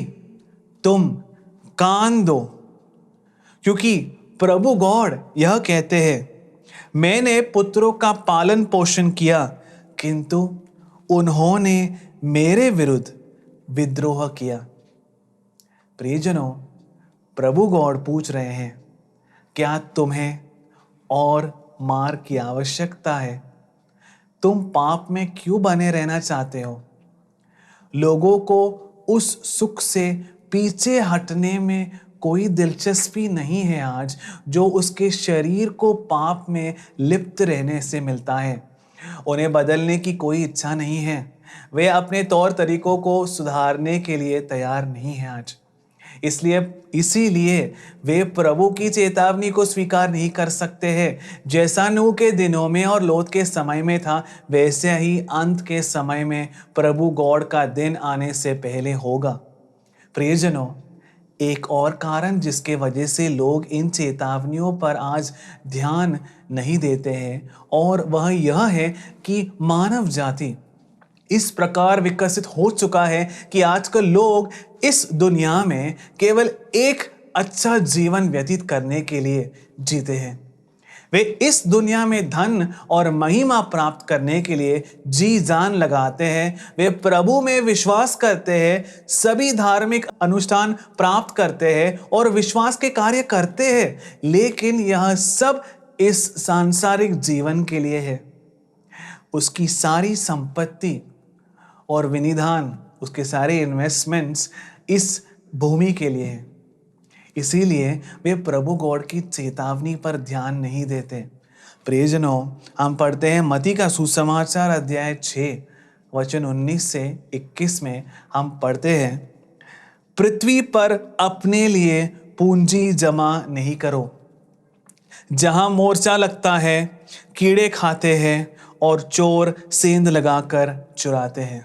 तुम कान दो। क्योंकि प्रभु गॉड यह कहते हैं, मैंने पुत्रों का पालन पोषण किया, किंतु उन्होंने मेरे विरुद्ध विद्रोह किया। प्रियजनों, प्रभु गॉड पूछ रहे हैं, क्या तुम्हें और मार की आवश्यकता है? तुम पाप में क्यों बने रहना चाहते हो? लोगों को उस सुख से पीछे हटने में कोई दिलचस्पी नहीं है आज, जो उसके शरीर को पाप में लिप्त रहने से मिलता है। उन्हें बदलने की कोई इच्छा नहीं है। वे अपने तौर तरीकों को सुधारने के लिए तैयार नहीं है आज। इसीलिए वे प्रभु की चेतावनी को स्वीकार नहीं कर सकते हैं। जैसा नूह के दिनों में और लोत के समय में था, वैसे ही अंत के समय में प्रभु गॉड का दिन आने से पहले होगा। प्रियजनों, एक और कारण जिसके वजह से लोग इन चेतावनियों पर आज ध्यान नहीं देते हैं, और वह यह है कि मानव जाति इस प्रकार विकसित हो चुका है कि आजकल लोग इस दुनिया में केवल एक अच्छा जीवन व्यतीत करने के लिए जीते हैं। वे इस दुनिया में धन और महिमा प्राप्त करने के लिए जी जान लगाते हैं। वे प्रभु में विश्वास करते हैं, सभी धार्मिक अनुष्ठान प्राप्त करते हैं और विश्वास के कार्य करते हैं, लेकिन यह सब इस सांसारिक जीवन के लिए है। उसकी सारी संपत्ति और विनिधान, उसके सारे इन्वेस्टमेंट्स इस भूमि के लिए हैं। इसीलिए वे प्रभु गॉड की चेतावनी पर ध्यान नहीं देते। प्रियजनों, हम पढ़ते हैं मत्ती का सुसमाचार अध्याय 6 वचन 19 से 21 में हम पढ़ते हैं, पृथ्वी पर अपने लिए पूंजी जमा नहीं करो, जहां मोर्चा लगता है, कीड़े खाते हैं और चोर सेंध लगाकर चुराते हैं।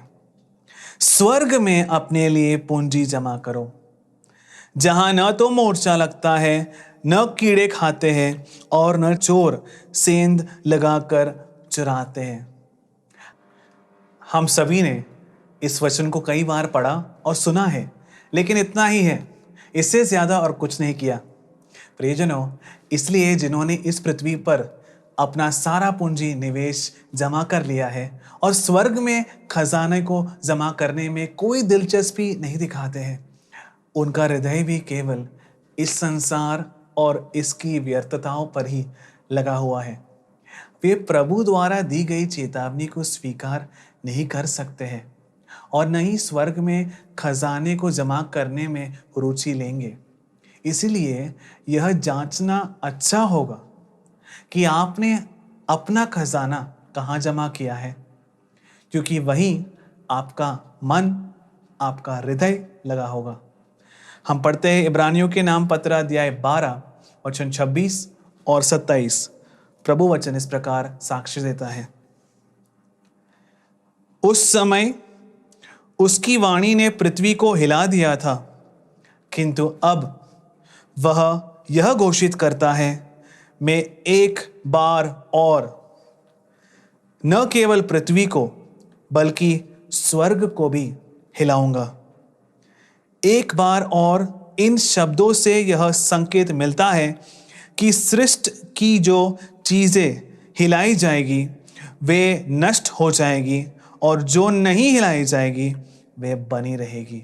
स्वर्ग में अपने लिए पूंजी जमा करो, जहां न तो मोर्चा लगता है, न कीड़े खाते हैं और न चोर सेंध लगाकर चुराते हैं। हम सभी ने इस वचन को कई बार पढ़ा और सुना है, लेकिन इतना ही है, इससे ज्यादा और कुछ नहीं किया। प्रियजनों, इसलिए जिन्होंने इस पृथ्वी पर अपना सारा पूंजी निवेश जमा कर लिया है और स्वर्ग में खजाने को जमा करने में कोई दिलचस्पी नहीं दिखाते हैं, उनका हृदय भी केवल इस संसार और इसकी व्यर्थताओं पर ही लगा हुआ है। वे प्रभु द्वारा दी गई चेतावनी को स्वीकार नहीं कर सकते हैं और न ही स्वर्ग में खजाने को जमा करने में रुचि लेंगे। इसलिए यह जांचना अच्छा होगा कि आपने अपना खजाना कहाँ जमा किया है, क्योंकि वहीं आपका मन, आपका हृदय लगा होगा। हम पढ़ते हैं इब्रानियों के नाम पत्र अध्याय 12 वचन 26 और 27। प्रभु वचन इस प्रकार साक्ष्य देता है, उस समय उसकी वाणी ने पृथ्वी को हिला दिया था, किंतु अब वह यह घोषित करता है, मैं एक बार और न केवल पृथ्वी को बल्कि स्वर्ग को भी हिलाऊंगा। एक बार और इन शब्दों से यह संकेत मिलता है कि सृष्टि की जो चीजें हिलाई जाएगी वे नष्ट हो जाएगी और जो नहीं हिलाई जाएगी वे बनी रहेगी।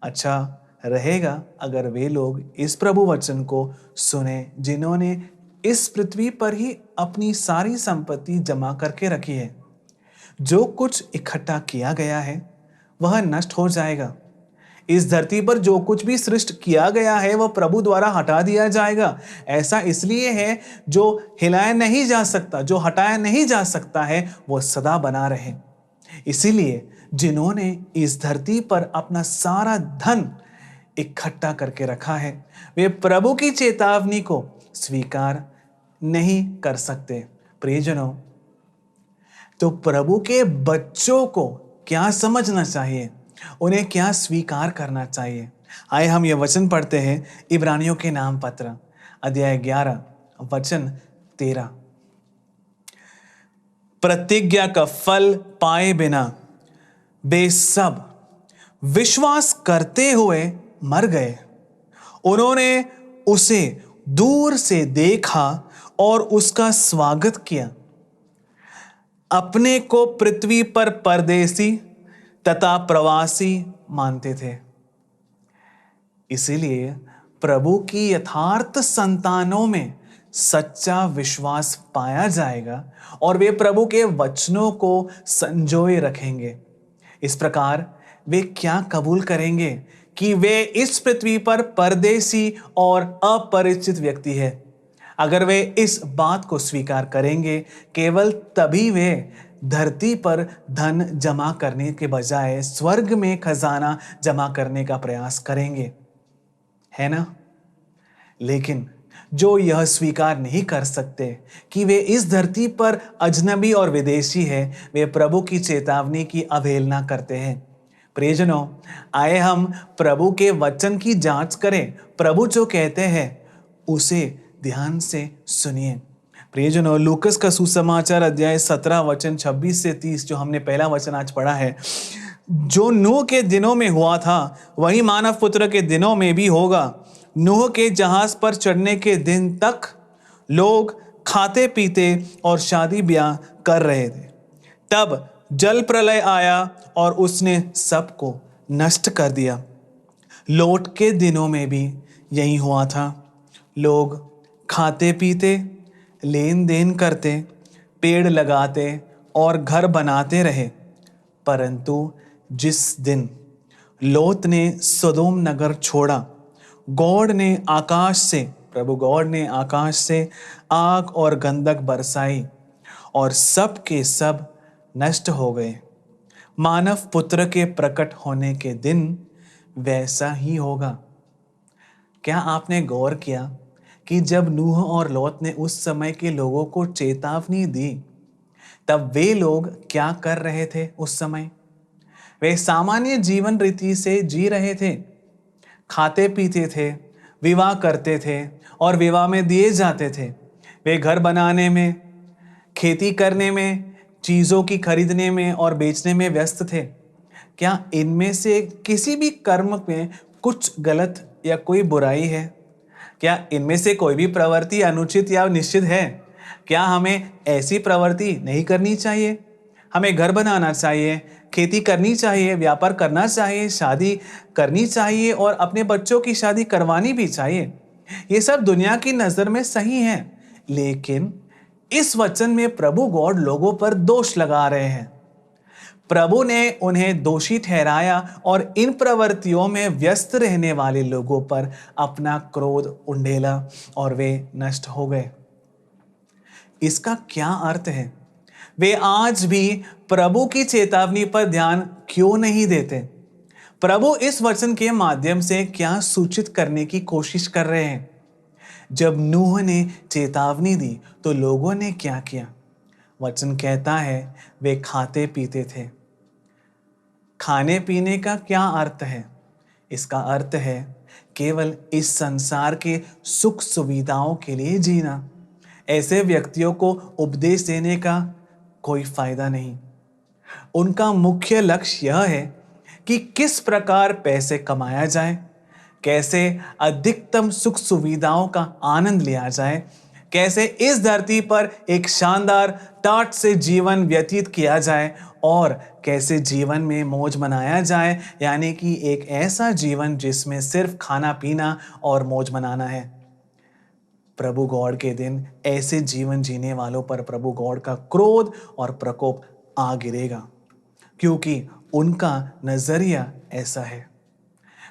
अच्छा रहेगा अगर वे लोग इस प्रभु वचन को सुने, जिन्होंने इस पृथ्वी पर ही अपनी सारी संपत्ति जमा करके रखी है। जो कुछ इकट्ठा किया गया है वह नष्ट हो जाएगा। इस धरती पर जो कुछ भी सृष्टि किया गया है वह प्रभु द्वारा हटा दिया जाएगा। ऐसा इसलिए है, जो हिलाया नहीं जा सकता, जो हटाया नहीं जा सकता है, वो सदा बना रहे। इसीलिए जिन्होंने इस धरती पर अपना सारा धन इकट्ठा करके रखा है, वे प्रभु की चेतावनी को स्वीकार नहीं कर सकते। प्रियजनों, तो प्रभु के बच्चों को क्या समझना चाहिए, उन्हें क्या स्वीकार करना चाहिए? आइए हम ये वचन पढ़ते हैं, इब्रानियों के नाम पत्र अध्याय 11 वचन 13। प्रतिज्ञा का फल पाए बिना वे सब विश्वास करते हुए मर गए। उन्होंने उसे दूर से देखा और उसका स्वागत किया, अपने को पृथ्वी पर परदेसी तथा प्रवासी मानते थे। इसीलिए प्रभु की यथार्थ संतानों में सच्चा विश्वास पाया जाएगा और वे प्रभु के वचनों को संजोए रखेंगे। इस प्रकार वे क्या कबूल करेंगे कि वे इस पृथ्वी पर परदेसी और अपरिचित व्यक्ति है। अगर वे इस बात को स्वीकार करेंगे, केवल तभी वे धरती पर धन जमा करने के बजाय स्वर्ग में खजाना जमा करने का प्रयास करेंगे, है ना? लेकिन जो यह स्वीकार नहीं कर सकते कि वे इस धरती पर अजनबी और विदेशी है, वे प्रभु की चेतावनी की अवहेलना करते हैं। प्रियजनों, आए हम प्रभु के वचन की जांच करें। प्रभु जो कहते हैं उसे ध्यान से सुनिए। प्रियजनों, लूकस का सुसमाचार अध्याय 17 वचन 26 से 30, जो हमने पहला वचन आज पढ़ा है, जो नूह के दिनों में हुआ था वही मानव पुत्र के दिनों में भी होगा। नूह के जहाज पर चढ़ने के दिन तक लोग खाते पीते और शादी ब्याह कर रहे थे। तब जल प्रलय आया और उसने सबको नष्ट कर दिया। लोट के दिनों में भी यही हुआ था। लोग खाते पीते, लेन देन करते, पेड़ लगाते और घर बनाते रहे। परंतु जिस दिन लोत ने सदोम नगर छोड़ा, प्रभु गॉड ने आकाश से आग और गंधक बरसाई और सब के सब नष्ट हो गए। मानव पुत्र के प्रकट होने के दिन वैसा ही होगा। क्या आपने गौर किया कि जब नूह और लोत ने उस समय के लोगों को चेतावनी दी, तब वे लोग क्या कर रहे थे? उस समय वे सामान्य जीवन रीति से जी रहे थे, खाते पीते थे, विवाह करते थे और विवाह में दिए जाते थे। वे घर बनाने में, खेती करने में, चीज़ों की खरीदने में और बेचने में व्यस्त थे। क्या इनमें से किसी भी कर्म में कुछ गलत या कोई बुराई है? क्या इनमें से कोई भी प्रवृत्ति अनुचित या निश्चित है? क्या हमें ऐसी प्रवृत्ति नहीं करनी चाहिए? हमें घर बनाना चाहिए, खेती करनी चाहिए, व्यापार करना चाहिए, शादी करनी चाहिए और अपने बच्चों की शादी करवानी भी चाहिए। ये सब दुनिया की नज़र में सही है, लेकिन इस वचन में प्रभु गॉड लोगों पर दोष लगा रहे हैं। प्रभु ने उन्हें दोषी ठहराया और इन प्रवृत्तियों में व्यस्त रहने वाले लोगों पर अपना क्रोध उंडेला और वे नष्ट हो गए। इसका क्या अर्थ है? वे आज भी प्रभु की चेतावनी पर ध्यान क्यों नहीं देते? प्रभु इस वचन के माध्यम से क्या सूचित करने की कोशिश कर रहे हैं? जब नूह ने चेतावनी दी तो लोगों ने क्या किया? वचन कहता है वे खाते पीते थे। खाने पीने का क्या अर्थ है? इसका अर्थ है केवल इस संसार के सुख सुविधाओं के लिए जीना। ऐसे व्यक्तियों को उपदेश देने का कोई फायदा नहीं। उनका मुख्य लक्ष्य यह है कि किस प्रकार पैसे कमाया जाए, कैसे अधिकतम सुख सुविधाओं का आनंद लिया जाए, कैसे इस धरती पर एक शानदार टाट से जीवन व्यतीत किया जाए और कैसे जीवन में मौज मनाया जाए, यानी कि एक ऐसा जीवन जिसमें सिर्फ खाना पीना और मौज मनाना है। प्रभु गॉड के दिन ऐसे जीवन जीने वालों पर प्रभु गॉड का क्रोध और प्रकोप आ गिरेगा, क्योंकि उनका नजरिया ऐसा है।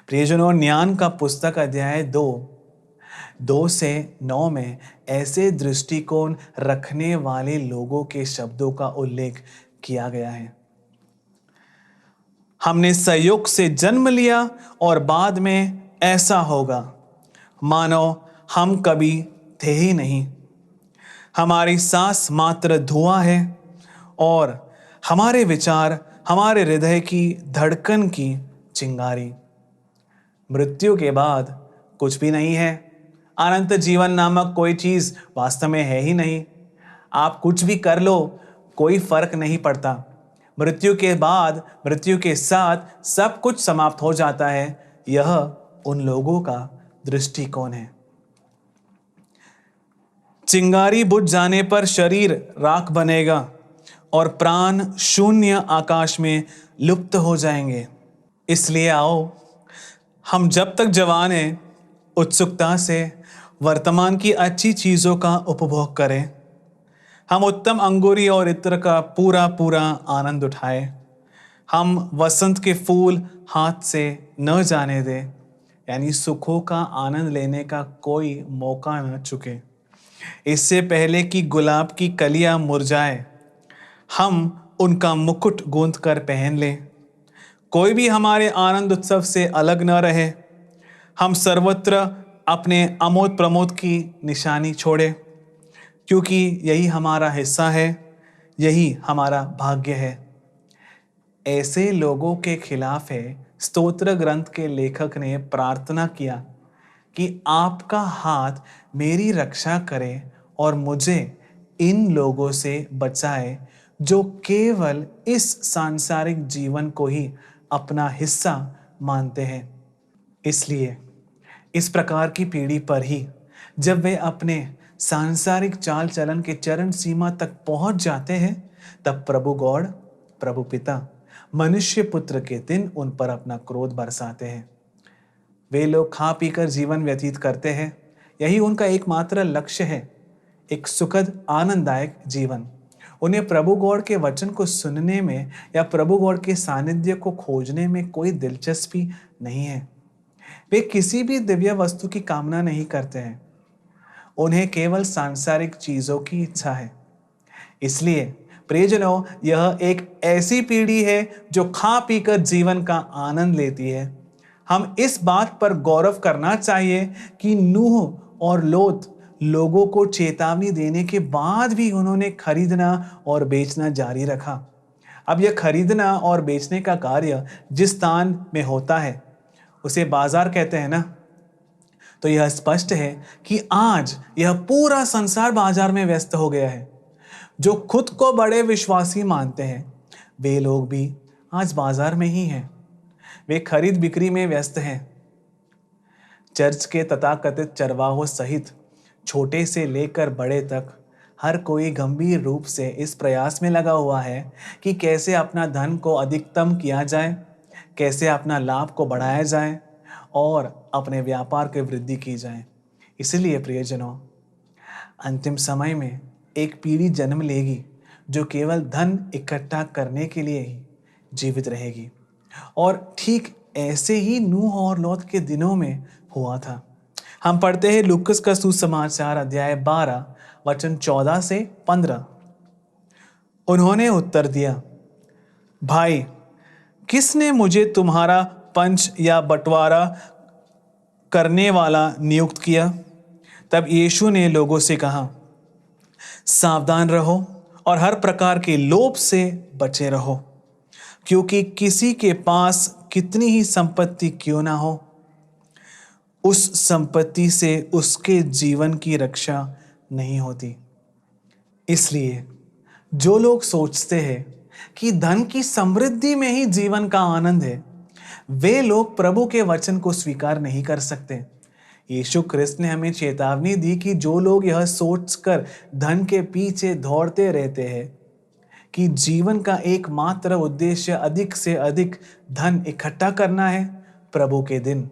प्रियजनों, ज्ञान का पुस्तक अध्याय 2 से 9 में ऐसे दृष्टिकोण रखने वाले लोगों के शब्दों का उल्लेख किया गया है। हमने संयोग से जन्म लिया और बाद में ऐसा होगा, मानो हम कभी थे ही नहीं। हमारी सांस मात्र धुआं है और हमारे विचार हमारे हृदय की धड़कन की चिंगारी। मृत्यु के बाद कुछ भी नहीं है। अनंत जीवन नामक कोई चीज वास्तव में है ही नहीं। आप कुछ भी कर लो, कोई फर्क नहीं पड़ता। मृत्यु के बाद, मृत्यु के साथ सब कुछ समाप्त हो जाता है। यह उन लोगों का दृष्टिकोण है। चिंगारी बुझ जाने पर शरीर राख बनेगा और प्राण शून्य आकाश में लुप्त हो जाएंगे। इसलिए आओ, हम जब तक जवान हैं उत्सुकता से वर्तमान की अच्छी चीज़ों का उपभोग करें। हम उत्तम अंगूरी और इत्र का पूरा पूरा आनंद उठाएं। हम वसंत के फूल हाथ से न जाने दें, यानी सुखों का आनंद लेने का कोई मौका न चुके। इससे पहले कि गुलाब की कलियां मुरझाए, हम उनका मुकुट गूंथ कर पहन लें। कोई भी हमारे आनंद उत्सव से अलग न रहे। हम सर्वत्र अपने आमोद प्रमोद की निशानी छोड़े, क्योंकि यही हमारा हिस्सा है, यही हमारा भाग्य है। ऐसे लोगों के खिलाफ है स्तोत्र ग्रंथ के लेखक ने प्रार्थना किया कि आपका हाथ मेरी रक्षा करे और मुझे इन लोगों से बचाए जो केवल इस सांसारिक जीवन को ही अपना हिस्सा मानते हैं। इसलिए इस प्रकार की पीढ़ी पर ही जब वे अपने सांसारिक चाल चलन के चरण सीमा तक पहुंच जाते हैं, तब प्रभु गॉड, प्रभु पिता, मनुष्य पुत्र के दिन उन पर अपना क्रोध बरसाते हैं। वे लोग खा पीकर जीवन व्यतीत करते हैं, यही उनका एकमात्र लक्ष्य है, एक सुखद आनंददायक जीवन। उन्हें प्रभु गॉड के वचन को सुनने में या प्रभु गॉड के सानिध्य को खोजने में कोई दिलचस्पी नहीं है। वे किसी भी दिव्य वस्तु की कामना नहीं करते हैं। उन्हें केवल सांसारिक चीजों की इच्छा है। इसलिए प्रियजनों, यह एक ऐसी पीढ़ी है जो खा पीकर जीवन का आनंद लेती है। हम इस बात पर गौरव करना चाहिए कि नूह और लोत लोगों को चेतावनी देने के बाद भी उन्होंने खरीदना और बेचना जारी रखा। अब यह खरीदना और बेचने का कार्य जिस स्थान में होता है उसे बाजार कहते हैं ना, तो यह स्पष्ट है कि आज यह पूरा संसार बाजार में व्यस्त हो गया है। जो खुद को बड़े विश्वासी मानते हैं वे लोग भी आज बाजार में ही हैं। वे खरीद बिक्री में व्यस्त हैं। चर्च के तथाकथित चरवाहों सहित छोटे से लेकर बड़े तक हर कोई गंभीर रूप से इस प्रयास में लगा हुआ है कि कैसे अपना धन को अधिकतम किया जाए, कैसे अपना लाभ को बढ़ाया जाए और अपने व्यापार की वृद्धि की जाए। इसलिए प्रियजनों, अंतिम समय में एक पीढ़ी जन्म लेगी जो केवल धन इकट्ठा करने के लिए ही जीवित रहेगी। और ठीक ऐसे ही नूह और लौत के दिनों में हुआ था। हम पढ़ते हैं लूकस का सुसमाचार अध्याय 12 वचन 14 से 15। उन्होंने उत्तर दिया, भाई, किसने मुझे तुम्हारा पंच या बंटवारा करने वाला नियुक्त किया? तब यीशु ने लोगों से कहा, सावधान रहो और हर प्रकार के लोभ से बचे रहो, क्योंकि किसी के पास कितनी ही संपत्ति क्यों ना हो, उस संपत्ति से उसके जीवन की रक्षा नहीं होती। इसलिए जो लोग सोचते हैं कि धन की समृद्धि में ही जीवन का आनंद है, वे लोग प्रभु के वचन को स्वीकार नहीं कर सकते। यीशु क्रिस्त ने हमें चेतावनी दी कि जो लोग यह सोचकर धन के पीछे दौड़ते रहते हैं कि जीवन का एकमात्र उद्देश्य अधिक से अधिक धन इकट्ठा करना है, प्रभु के दिन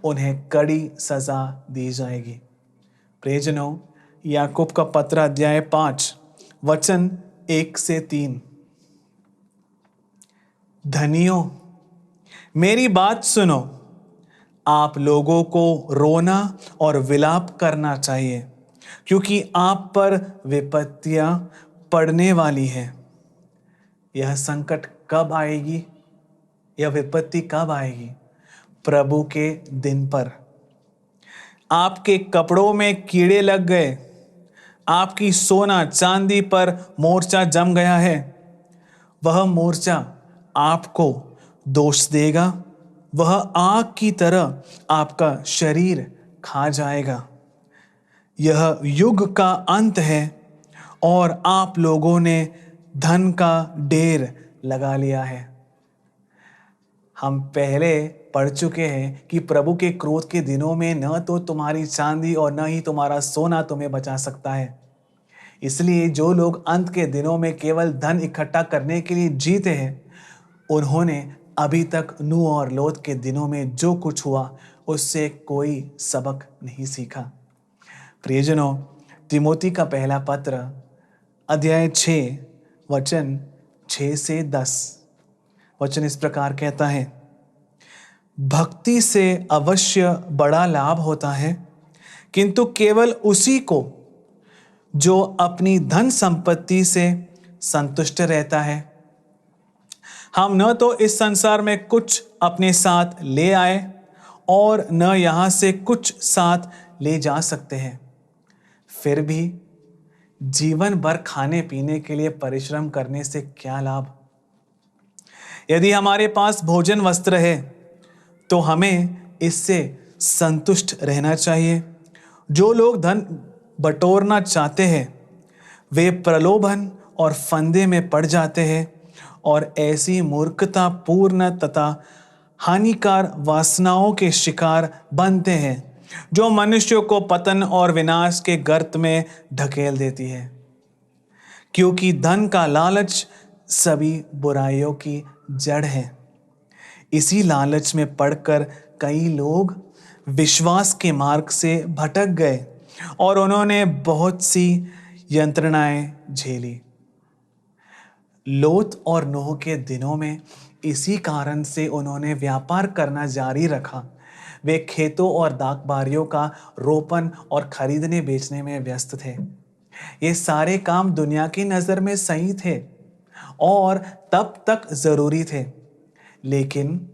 उन्हें कड़ी सजा दी जाएगी। प्रियजनों, याकूब का पत्र अध्याय 5 वचन 1 से 3। धनियों, मेरी बात सुनो, आप लोगों को रोना और विलाप करना चाहिए, क्योंकि आप पर विपत्तियां पड़ने वाली हैं। यह संकट कब आएगी? यह विपत्ति कब आएगी? प्रभु के दिन पर। आपके कपड़ों में कीड़े लग गए, आपकी सोना चांदी पर मोर्चा जम गया है। वह मोर्चा आपको दोष देगा, वह आग की तरह आपका शरीर खा जाएगा। यह युग का अंत है और आप लोगों ने धन का ढेर लगा लिया है। हम पहले पढ़ चुके हैं कि प्रभु के क्रोध के दिनों में न तो तुम्हारी चांदी और न ही तुम्हारा सोना तुम्हें बचा सकता है। इसलिए जो लोग अंत के दिनों में केवल धन इकट्ठा करने के लिए जीते हैं, उन्होंने अभी तक नूह और लोत के दिनों में जो कुछ हुआ उससे कोई सबक नहीं सीखा। प्रियजनों, तिमोथी का पहला पत्र अध्याय 6 वचन 6 से 10 वचन इस प्रकार कहता है, भक्ति से अवश्य बड़ा लाभ होता है, किंतु केवल उसी को जो अपनी धन संपत्ति से संतुष्ट रहता है। हम न तो इस संसार में कुछ अपने साथ ले आए और न यहां से कुछ साथ ले जा सकते हैं। फिर भी जीवन भर खाने पीने के लिए परिश्रम करने से क्या लाभ? यदि हमारे पास भोजन वस्त्र है तो हमें इससे संतुष्ट रहना चाहिए। जो लोग धन बटोरना चाहते हैं वे प्रलोभन और फंदे में पड़ जाते हैं और ऐसी मूर्खता पूर्ण तथा हानिकार वासनाओं के शिकार बनते हैं जो मनुष्यों को पतन और विनाश के गर्त में ढकेल देती है। क्योंकि धन का लालच सभी बुराइयों की जड़ है। इसी लालच में पड़कर कई लोग विश्वास के मार्ग से भटक गए और उन्होंने बहुत सी यंत्रणाएं झेली। लोत और नूह के दिनों में इसी कारण से उन्होंने व्यापार करना जारी रखा। वे खेतों और दाखबारियों का रोपण और खरीदने बेचने में व्यस्त थे। ये सारे काम दुनिया की नजर में सही थे और तब तक जरूरी थे, लेकिन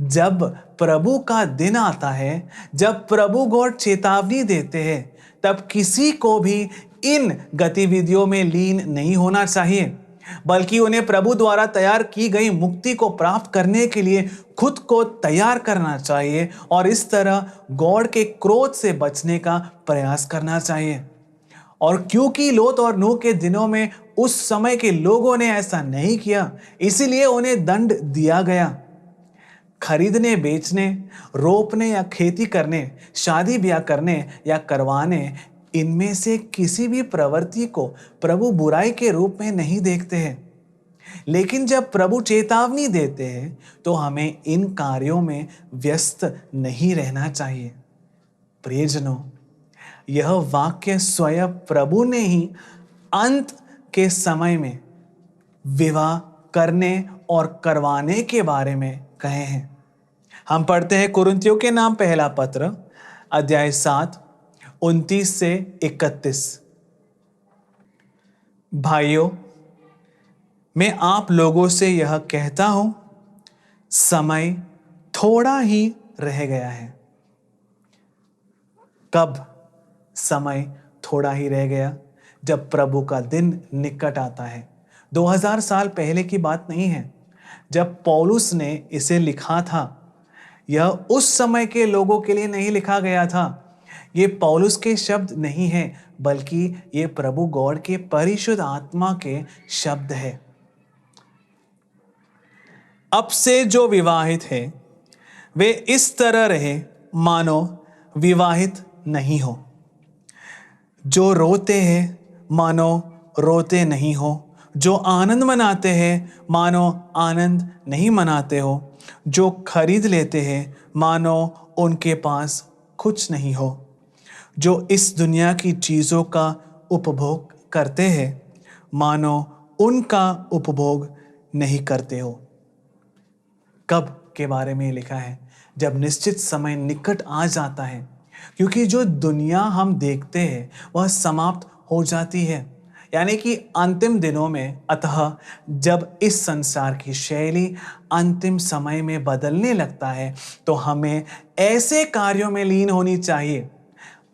जब प्रभु का दिन आता है, जब प्रभु गॉड चेतावनी देते हैं, तब किसी को भी इन गतिविधियों में लीन नहीं होना चाहिए, बल्कि उन्हें प्रभु द्वारा तैयार की गई मुक्ति को प्राप्त करने के लिए खुद को तैयार करना चाहिए और इस तरह गॉड के क्रोध से बचने का प्रयास करना चाहिए। और क्योंकि लोत और नूह के दिनों में उस समय के लोगों ने ऐसा नहीं किया, इसीलिए उन्हें दंड दिया गया। खरीदने, बेचने, रोपने या खेती करने, शादी ब्याह करने या करवाने, इनमें से किसी भी प्रवृत्ति को प्रभु बुराई के रूप में नहीं देखते हैं। लेकिन जब प्रभु चेतावनी देते हैं तो हमें इन कार्यों में व्यस्त नहीं रहना चाहिए। प्रियजनों, यह वाक्य स्वयं प्रभु ने ही अंत के समय में विवाह करने और करवाने के बारे में कहे हैं। हम पढ़ते हैं कुरिन्थियों के नाम पहला पत्र अध्याय 7 29 से 31। भाइयों, मैं आप लोगों से यह कहता हूं, समय थोड़ा ही रह गया है। कब समय थोड़ा ही रह गया? जब प्रभु का दिन निकट आता है। 2000 साल पहले की बात नहीं है जब पौलुस ने इसे लिखा था। यह उस समय के लोगों के लिए नहीं लिखा गया था। ये पौलुस के शब्द नहीं है, बल्कि ये प्रभु गॉड के परिशुद्ध आत्मा के शब्द है। अब से जो विवाहित है वे इस तरह रहे मानो विवाहित नहीं हो। जो रोते हैं मानो रोते नहीं हो। जो आनंद मनाते हैं मानो आनंद नहीं मनाते हो। जो खरीद लेते हैं मानो उनके पास कुछ नहीं हो। जो इस दुनिया की चीज़ों का उपभोग करते हैं मानो उनका उपभोग नहीं करते हो। कब के बारे में लिखा है? जब निश्चित समय निकट आ जाता है, क्योंकि जो दुनिया हम देखते हैं वह समाप्त हो जाती है, यानी कि अंतिम दिनों में। अतः जब इस संसार की शैली अंतिम समय में बदलने लगता है तो हमें ऐसे कार्यों में लीन होनी चाहिए।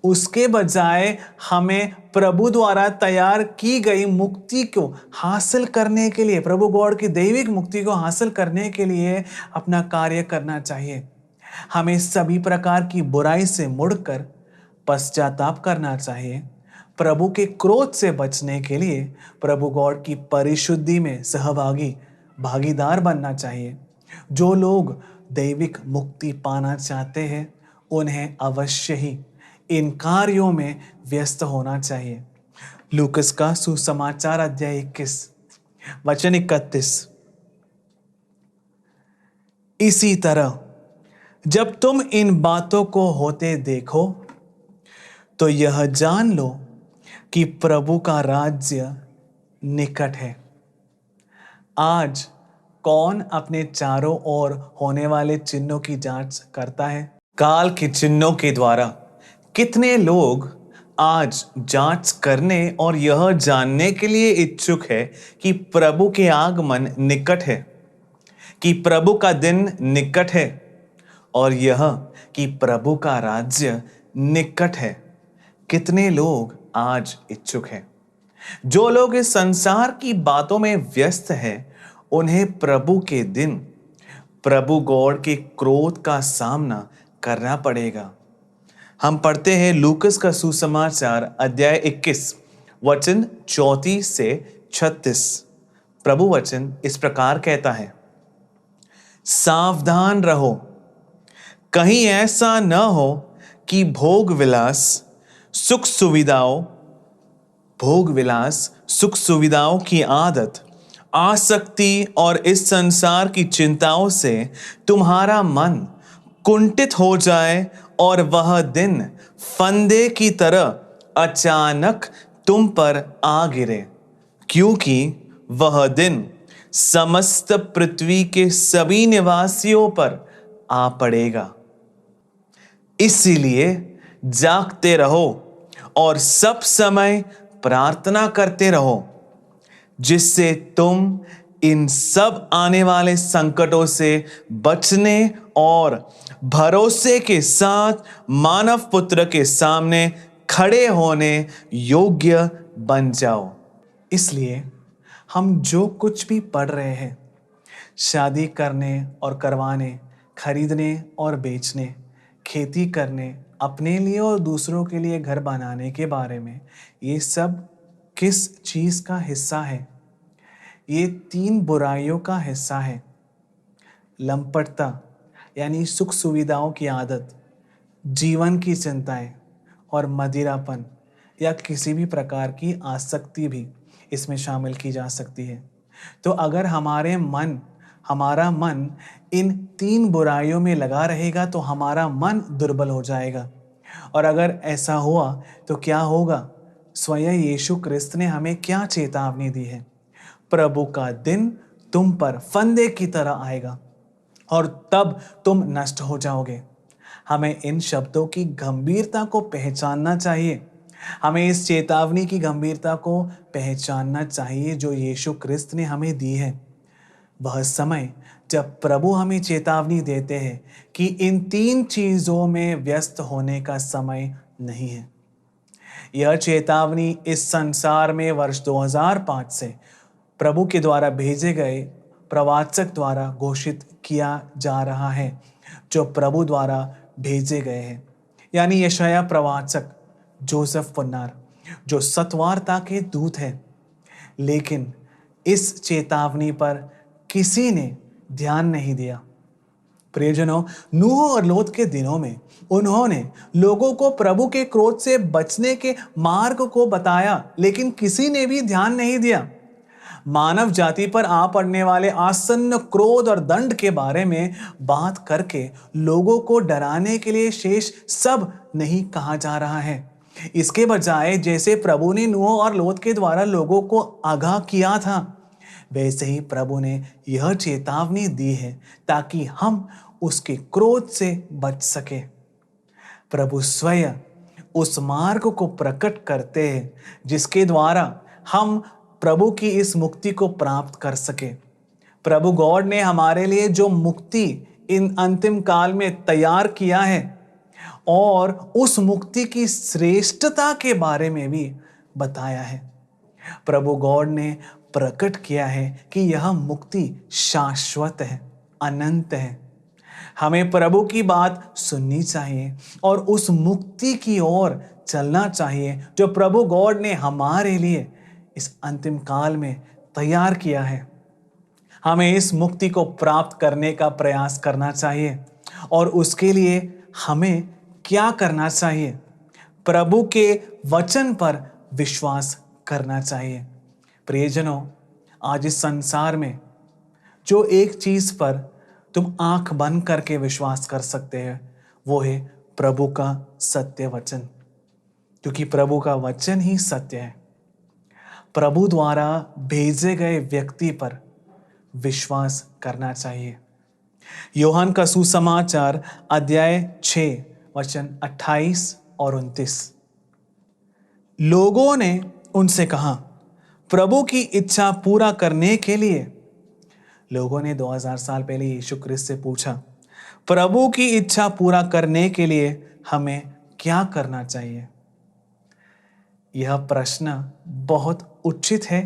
उसके बजाय हमें प्रभु द्वारा तैयार की गई मुक्ति को हासिल करने के लिए, प्रभु गॉड की दैविक मुक्ति को हासिल करने के लिए अपना कार्य करना चाहिए। हमें सभी प्रकार की बुराई से मुड़कर पश्चाताप करना चाहिए। प्रभु के क्रोध से बचने के लिए प्रभु गॉड की परिशुद्धि में भागीदार बनना चाहिए। जो लोग दैविक मुक्ति पाना चाहते हैं उन्हें अवश्य ही इन कार्यों में व्यस्त होना चाहिए। लूकस का सुसमाचार अध्याय 21 वचन 31। इसी तरह जब तुम इन बातों को होते देखो तो यह जान लो कि प्रभु का राज्य निकट है। आज कौन अपने चारों ओर होने वाले चिन्हों की जांच करता है? काल के चिन्हों के द्वारा कितने लोग आज जांच करने और यह जानने के लिए इच्छुक है कि प्रभु के आगमन निकट है, कि प्रभु का दिन निकट है और यह कि प्रभु का राज्य निकट है। कितने लोग आज इच्छुक हैं? जो लोग इस संसार की बातों में व्यस्त हैं, उन्हें प्रभु के दिन, प्रभु गॉड के क्रोध का सामना करना पड़ेगा। हम पढ़ते हैं लूकस का सुसमाचार अध्याय 21 वचन 34 से 36। प्रभु वचन इस प्रकार कहता है, सावधान रहो, कहीं ऐसा न हो कि भोग विलास सुख सुविधाओं की आदत, आसक्ति और इस संसार की चिंताओं से तुम्हारा मन कुंठित हो जाए और वह दिन फंदे की तरह अचानक तुम पर आ गिरे, क्योंकि वह दिन समस्त पृथ्वी के सभी निवासियों पर आ पड़ेगा। इसीलिए जागते रहो और सब समय प्रार्थना करते रहो, जिससे तुम इन सब आने वाले संकटों से बचने और भरोसे के साथ मानव पुत्र के सामने खड़े होने योग्य बन जाओ। इसलिए हम जो कुछ भी पढ़ रहे हैं, शादी करने और करवाने, खरीदने और बेचने, खेती करने, अपने लिए और दूसरों के लिए घर बनाने के बारे में, ये सब किस चीज़ का हिस्सा है? ये 3 बुराइयों का हिस्सा है। लंपटता यानी सुख सुविधाओं की आदत, जीवन की चिंताएं और मदिरापन या किसी भी प्रकार की आसक्ति भी इसमें शामिल की जा सकती है। तो अगर हमारा मन इन 3 बुराइयों में लगा रहेगा तो हमारा मन दुर्बल हो जाएगा। और अगर ऐसा हुआ तो क्या होगा? स्वयं यीशु क्रिस्त ने हमें क्या चेतावनी दी है? प्रभु का दिन तुम पर फंदे की तरह आएगा और तब तुम नष्ट हो जाओगे। हमें इन शब्दों की गंभीरता को पहचानना चाहिए। हमें इस चेतावनी की गंभीरता को पहचानना चाहिए जो यीशु क्रिस्त ने हमें दी है। वह समय जब प्रभु हमें चेतावनी देते हैं कि इन 3 चीजों में व्यस्त होने का समय नहीं है। यह चेतावनी इस संसार में वर्ष 2005 से प्रभु के द्वारा भेजे गए प्रवाचक द्वारा घोषित किया जा रहा है, जो प्रभु द्वारा भेजे गए हैं, यानी यशायाह प्रवाचक, जोसेफ पुन्नार, जो सत्वार्ता के दूत हैं। लेकिन इस चेतावनी पर किसी ने ध्यान नहीं दिया। प्रियजनों, नूह और लोत के दिनों में उन्होंने लोगों को प्रभु के क्रोध से बचने के मार्ग को बताया, लेकिन किसी ने भी ध्यान नहीं दिया। मानव जाति पर आ पड़ने वाले आसन्न क्रोध और दंड के बारे में बात करके लोगों को डराने के लिए शेष सब नहीं कहा जा रहा है। इसके बजाय जैसे प्रभु ने नूह और लोत के द्वारा लोगों को आगाह किया था, वैसे ही प्रभु ने यह चेतावनी दी है ताकि हम उसके क्रोध से बच सके। प्रभु स्वयं उस मार्ग को प्रकट करते हैं जिसके द्वारा हम प्रभु की इस मुक्ति को प्राप्त कर सके। प्रभु गॉड ने हमारे लिए जो मुक्ति इन अंतिम काल में तैयार किया है और उस मुक्ति की श्रेष्ठता के बारे में भी बताया है। प्रभु गॉड ने प्रकट किया है कि यह मुक्ति शाश्वत है, अनंत है। हमें प्रभु की बात सुननी चाहिए और उस मुक्ति की ओर चलना चाहिए जो प्रभु गॉड ने हमारे लिए इस अंतिम काल में तैयार किया है। हमें इस मुक्ति को प्राप्त करने का प्रयास करना चाहिए और उसके लिए हमें क्या करना चाहिए? प्रभु के वचन पर विश्वास करना चाहिए। प्रियजनों, आज इस संसार में जो एक चीज पर तुम आंख बंद करके विश्वास कर सकते हैं, वो है प्रभु का सत्य वचन, क्योंकि प्रभु का वचन ही सत्य है। प्रभु द्वारा भेजे गए व्यक्ति पर विश्वास करना चाहिए। यूहन्ना का सुसमाचार अध्याय 6 वचन 28 और 29। लोगों ने उनसे कहा, प्रभु की इच्छा पूरा करने के लिए। लोगों ने 2000 साल पहले यीशु क्रिस्त से पूछा, प्रभु की इच्छा पूरा करने के लिए हमें क्या करना चाहिए? यह प्रश्न बहुत उचित है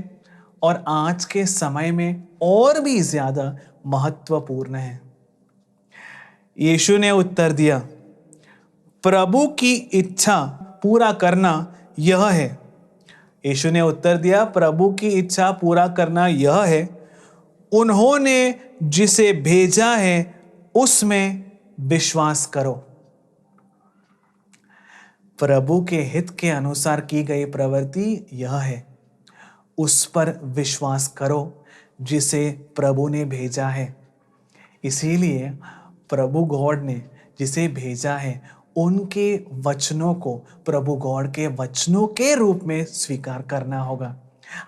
और आज के समय में और भी ज्यादा महत्वपूर्ण है। यीशु ने उत्तर दिया, प्रभु की इच्छा पूरा करना यह है। यीशु ने उत्तर दिया, प्रभु की इच्छा पूरा करना यह है, उन्होंने जिसे भेजा है उसमें विश्वास करो। प्रभु के हित के अनुसार की गई प्रवृत्ति यह है, उस पर विश्वास करो जिसे प्रभु ने भेजा है। इसीलिए प्रभु गॉड ने जिसे भेजा है उनके वचनों को प्रभु गॉड के वचनों के रूप में स्वीकार करना होगा।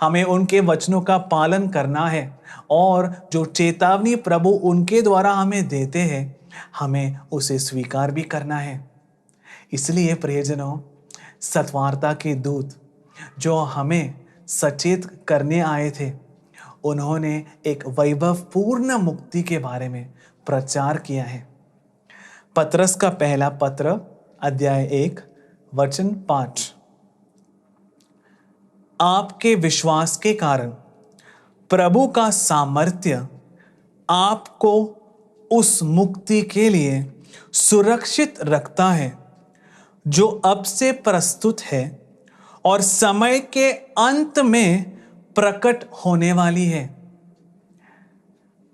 हमें उनके वचनों का पालन करना है और जो चेतावनी प्रभु उनके द्वारा हमें देते हैं हमें उसे स्वीकार भी करना है। इसलिए प्रियजनों, सत्वार्ता के दूत जो हमें सचेत करने आए थे, उन्होंने एक वैभवपूर्ण मुक्ति के बारे में प्रचार किया है। पतरस का पहला पत्र अध्याय 1 वचन 5। आपके विश्वास के कारण प्रभु का सामर्थ्य आपको उस मुक्ति के लिए सुरक्षित रखता है जो अब से प्रस्तुत है और समय के अंत में प्रकट होने वाली है।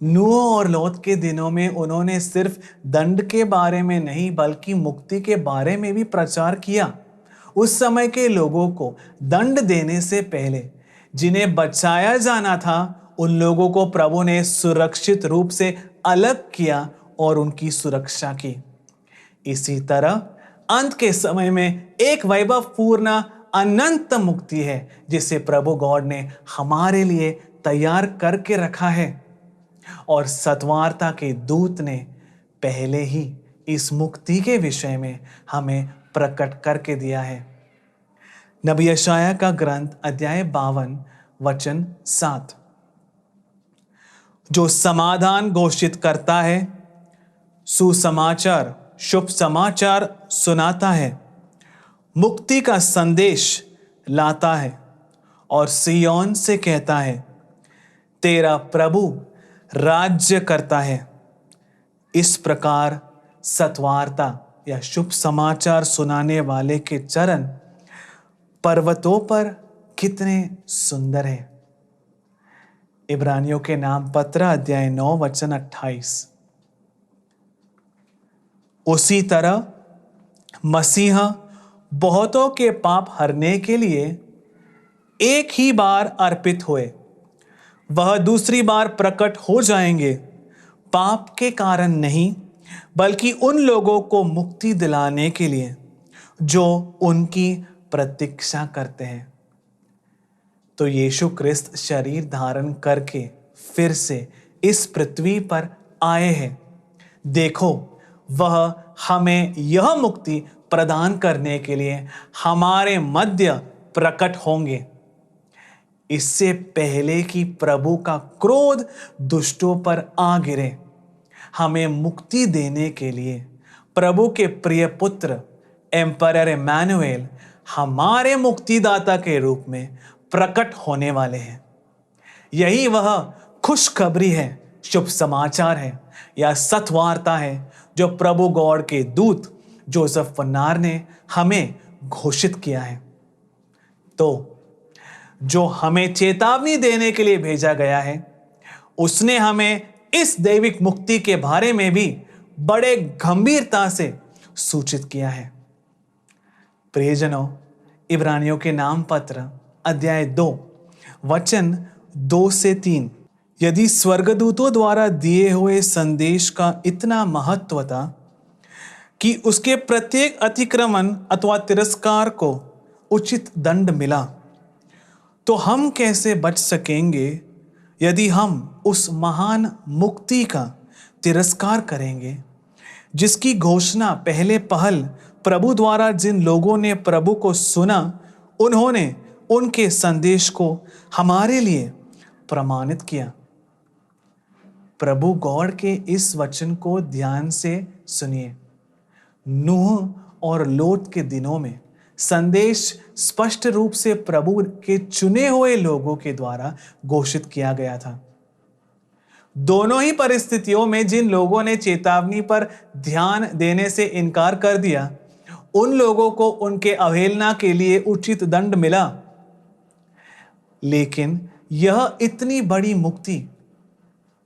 नूह और लौत के दिनों में उन्होंने सिर्फ दंड के बारे में नहीं बल्कि मुक्ति के बारे में भी प्रचार किया। उस समय के लोगों को दंड देने से पहले जिन्हें बचाया जाना था, उन लोगों को प्रभु ने सुरक्षित रूप से अलग किया और उनकी सुरक्षा की। इसी तरह अंत के समय में एक वैभवपूर्ण अनंत मुक्ति है जिसे प्रभु गॉड ने हमारे लिए तैयार करके रखा है और सत्वार्ता के दूत ने पहले ही इस मुक्ति के विषय में हमें प्रकट करके दिया है। नबी यशायाह का ग्रंथ अध्याय 52 वचन 7। जो समाधान घोषित करता है, सुसमाचार शुभ समाचार सुनाता है, मुक्ति का संदेश लाता है और सिय्योन से कहता है, तेरा प्रभु राज्य करता है। इस प्रकार सत्वार्ता या शुभ समाचार सुनाने वाले के चरण पर्वतों पर कितने सुंदर हैं। इब्रानियों के नाम पत्र अध्याय 9 वचन 28। उसी तरह मसीहा बहुतों के पाप हरने के लिए एक ही बार अर्पित हुए। वह दूसरी बार प्रकट हो जाएंगे, पाप के कारण नहीं बल्कि उन लोगों को मुक्ति दिलाने के लिए जो उनकी प्रतीक्षा करते हैं। तो यीशु क्रिस्त शरीर धारण करके फिर से इस पृथ्वी पर आए हैं। देखो, वह हमें यह मुक्ति प्रदान करने के लिए हमारे मध्य प्रकट होंगे। इससे पहले कि प्रभु का क्रोध दुष्टों पर आ गिरे, हमें मुक्ति देने के लिए प्रभु के प्रिय पुत्र एम्परर इमैनुएल हमारे मुक्तिदाता के रूप में प्रकट होने वाले हैं। यही वह खुशखबरी है, शुभ समाचार है या सत्वार्ता है जो प्रभु गॉड के दूत जोसेफ फन्नार ने हमें घोषित किया है। तो जो हमें चेतावनी देने के लिए भेजा गया है, उसने हमें इस दैविक मुक्ति के बारे में भी बड़े गंभीरता से सूचित किया है। प्रियजनों, इब्रानियों के नाम पत्र अध्याय 2 वचन 2 से 3। यदि स्वर्गदूतों द्वारा दिए हुए संदेश का इतना महत्व था कि उसके प्रत्येक अतिक्रमण अथवा तिरस्कार को उचित दंड मिला, तो हम कैसे बच सकेंगे यदि हम उस महान मुक्ति का तिरस्कार करेंगे जिसकी घोषणा पहले पहल प्रभु द्वारा जिन लोगों ने प्रभु को सुना, उन्होंने उनके संदेश को हमारे लिए प्रमाणित किया। प्रभु गॉड के इस वचन को ध्यान से सुनिए। नूह और लोत के दिनों में संदेश स्पष्ट रूप से प्रभु के चुने हुए लोगों के द्वारा घोषित किया गया था। दोनों ही परिस्थितियों में जिन लोगों ने चेतावनी पर ध्यान देने से इनकार कर दिया, उन लोगों को उनके अवहेलना के लिए उचित दंड मिला। लेकिन यह इतनी बड़ी मुक्ति,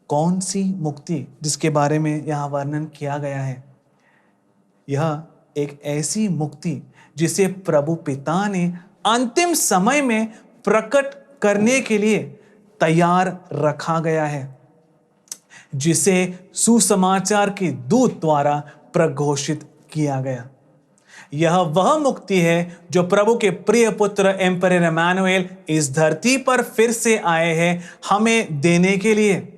कौन सी मुक्ति जिसके बारे में यहां वर्णन किया गया है? यह एक ऐसी मुक्ति जिसे प्रभु पिता ने अंतिम समय में प्रकट करने के लिए तैयार रखा गया है, जिसे सुसमाचार के दूत द्वारा प्रघोषित किया गया। यह वह मुक्ति है जो प्रभु के प्रिय पुत्र एम्परर इमैनुएल इस धरती पर फिर से आए हैं हमें देने के लिए।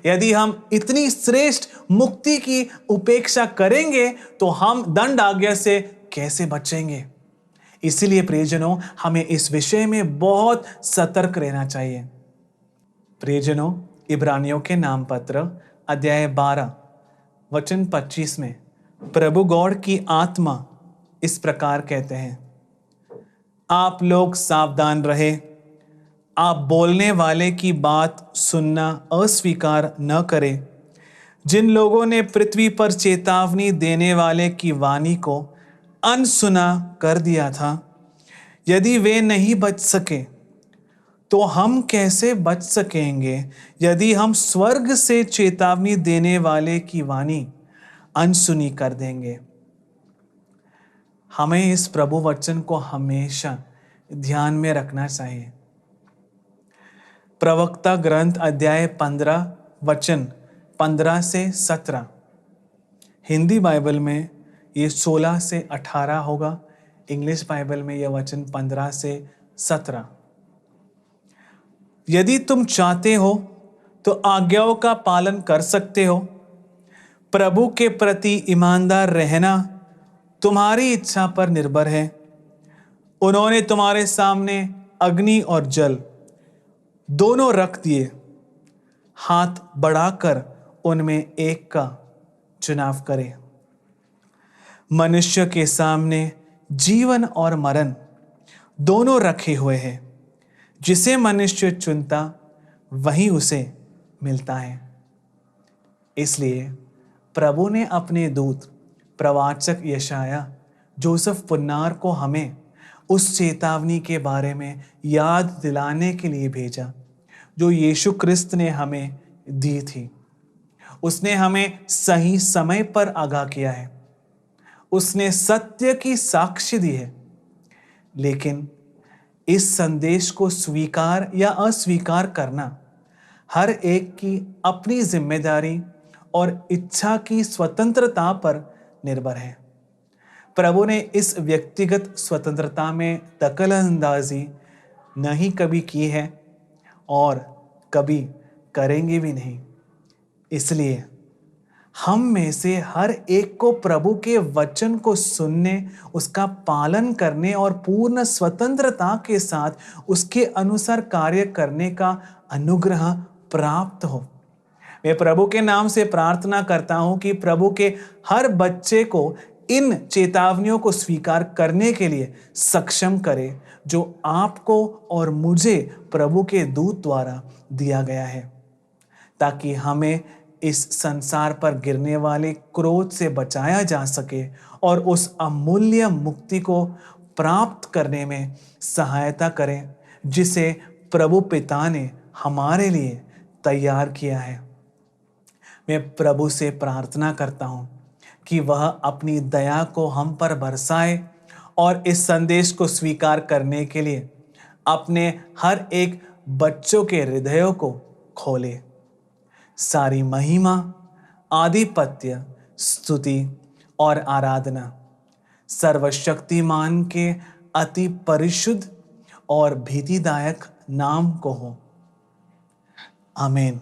यदि हम इतनी श्रेष्ठ मुक्ति की उपेक्षा करेंगे तो हम दंड आज्ञा से कैसे बचेंगे? इसलिए प्रियजनों, हमें इस विषय में बहुत सतर्क रहना चाहिए। प्रियजनों, इब्रानियों के नाम पत्र अध्याय 12 वचन 25 में प्रभु गॉड की आत्मा इस प्रकार कहते हैं, आप लोग सावधान रहे, आप बोलने वाले की बात सुनना अस्वीकार न करें, जिन लोगों ने पृथ्वी पर चेतावनी देने वाले की वाणी को अनसुना कर दिया था। यदि वे नहीं बच सके तो हम कैसे बच सकेंगे यदि हम स्वर्ग से चेतावनी देने वाले की वाणी अनसुनी कर देंगे? हमें इस प्रभु वचन को हमेशा ध्यान में रखना चाहिए। प्रवक्ता ग्रंथ अध्याय 15 वचन 15 से 17, हिंदी बाइबल में ये 16 से 18 होगा, इंग्लिश बाइबल में यह वचन 15 से 17। यदि तुम चाहते हो तो आज्ञाओं का पालन कर सकते हो। प्रभु के प्रति ईमानदार रहना तुम्हारी इच्छा पर निर्भर है। उन्होंने तुम्हारे सामने अग्नि और जल दोनों रख दिए, हाथ बढ़ाकर उनमें एक का चुनाव करें। मनुष्य के सामने जीवन और मरण दोनों रखे हुए हैं, जिसे मनुष्य चुनता वही उसे मिलता है। इसलिए प्रभु ने अपने दूत प्रवाचक यशाया जोसेफ पुन्नार को हमें उस चेतावनी के बारे में याद दिलाने के लिए भेजा जो यीशु क्रिस्त ने हमें दी थी। उसने हमें सही समय पर आगाह किया है। उसने सत्य की साक्ष्य दी है। लेकिन इस संदेश को स्वीकार या अस्वीकार करना हर एक की अपनी जिम्मेदारी और इच्छा की स्वतंत्रता पर निर्भर है। प्रभु ने इस व्यक्तिगत स्वतंत्रता में दखलंदाजी नहीं कभी की है और कभी करेंगे भी नहीं। इसलिए हम में से हर एक को प्रभु के वचन को सुनने, उसका पालन करने और पूर्ण स्वतंत्रता के साथ उसके अनुसार कार्य करने का अनुग्रह प्राप्त हो। मैं प्रभु के नाम से प्रार्थना करता हूं कि प्रभु के हर बच्चे को इन चेतावनियों को स्वीकार करने के लिए सक्षम करे जो आपको और मुझे प्रभु के दूत द्वारा दिया गया है, ताकि हमें इस संसार पर गिरने वाले क्रोध से बचाया जा सके और उस अमूल्य मुक्ति को प्राप्त करने में सहायता करें जिसे प्रभु पिता ने हमारे लिए तैयार किया है। मैं प्रभु से प्रार्थना करता हूं कि वह अपनी दया को हम पर बरसाए और इस संदेश को स्वीकार करने के लिए अपने हर एक बच्चों के हृदयों को खोले। सारी महिमा, आधिपत्य, स्तुति और आराधना सर्वशक्तिमान के अति परिशुद्ध और भीतिदायक नाम को हो। आमीन।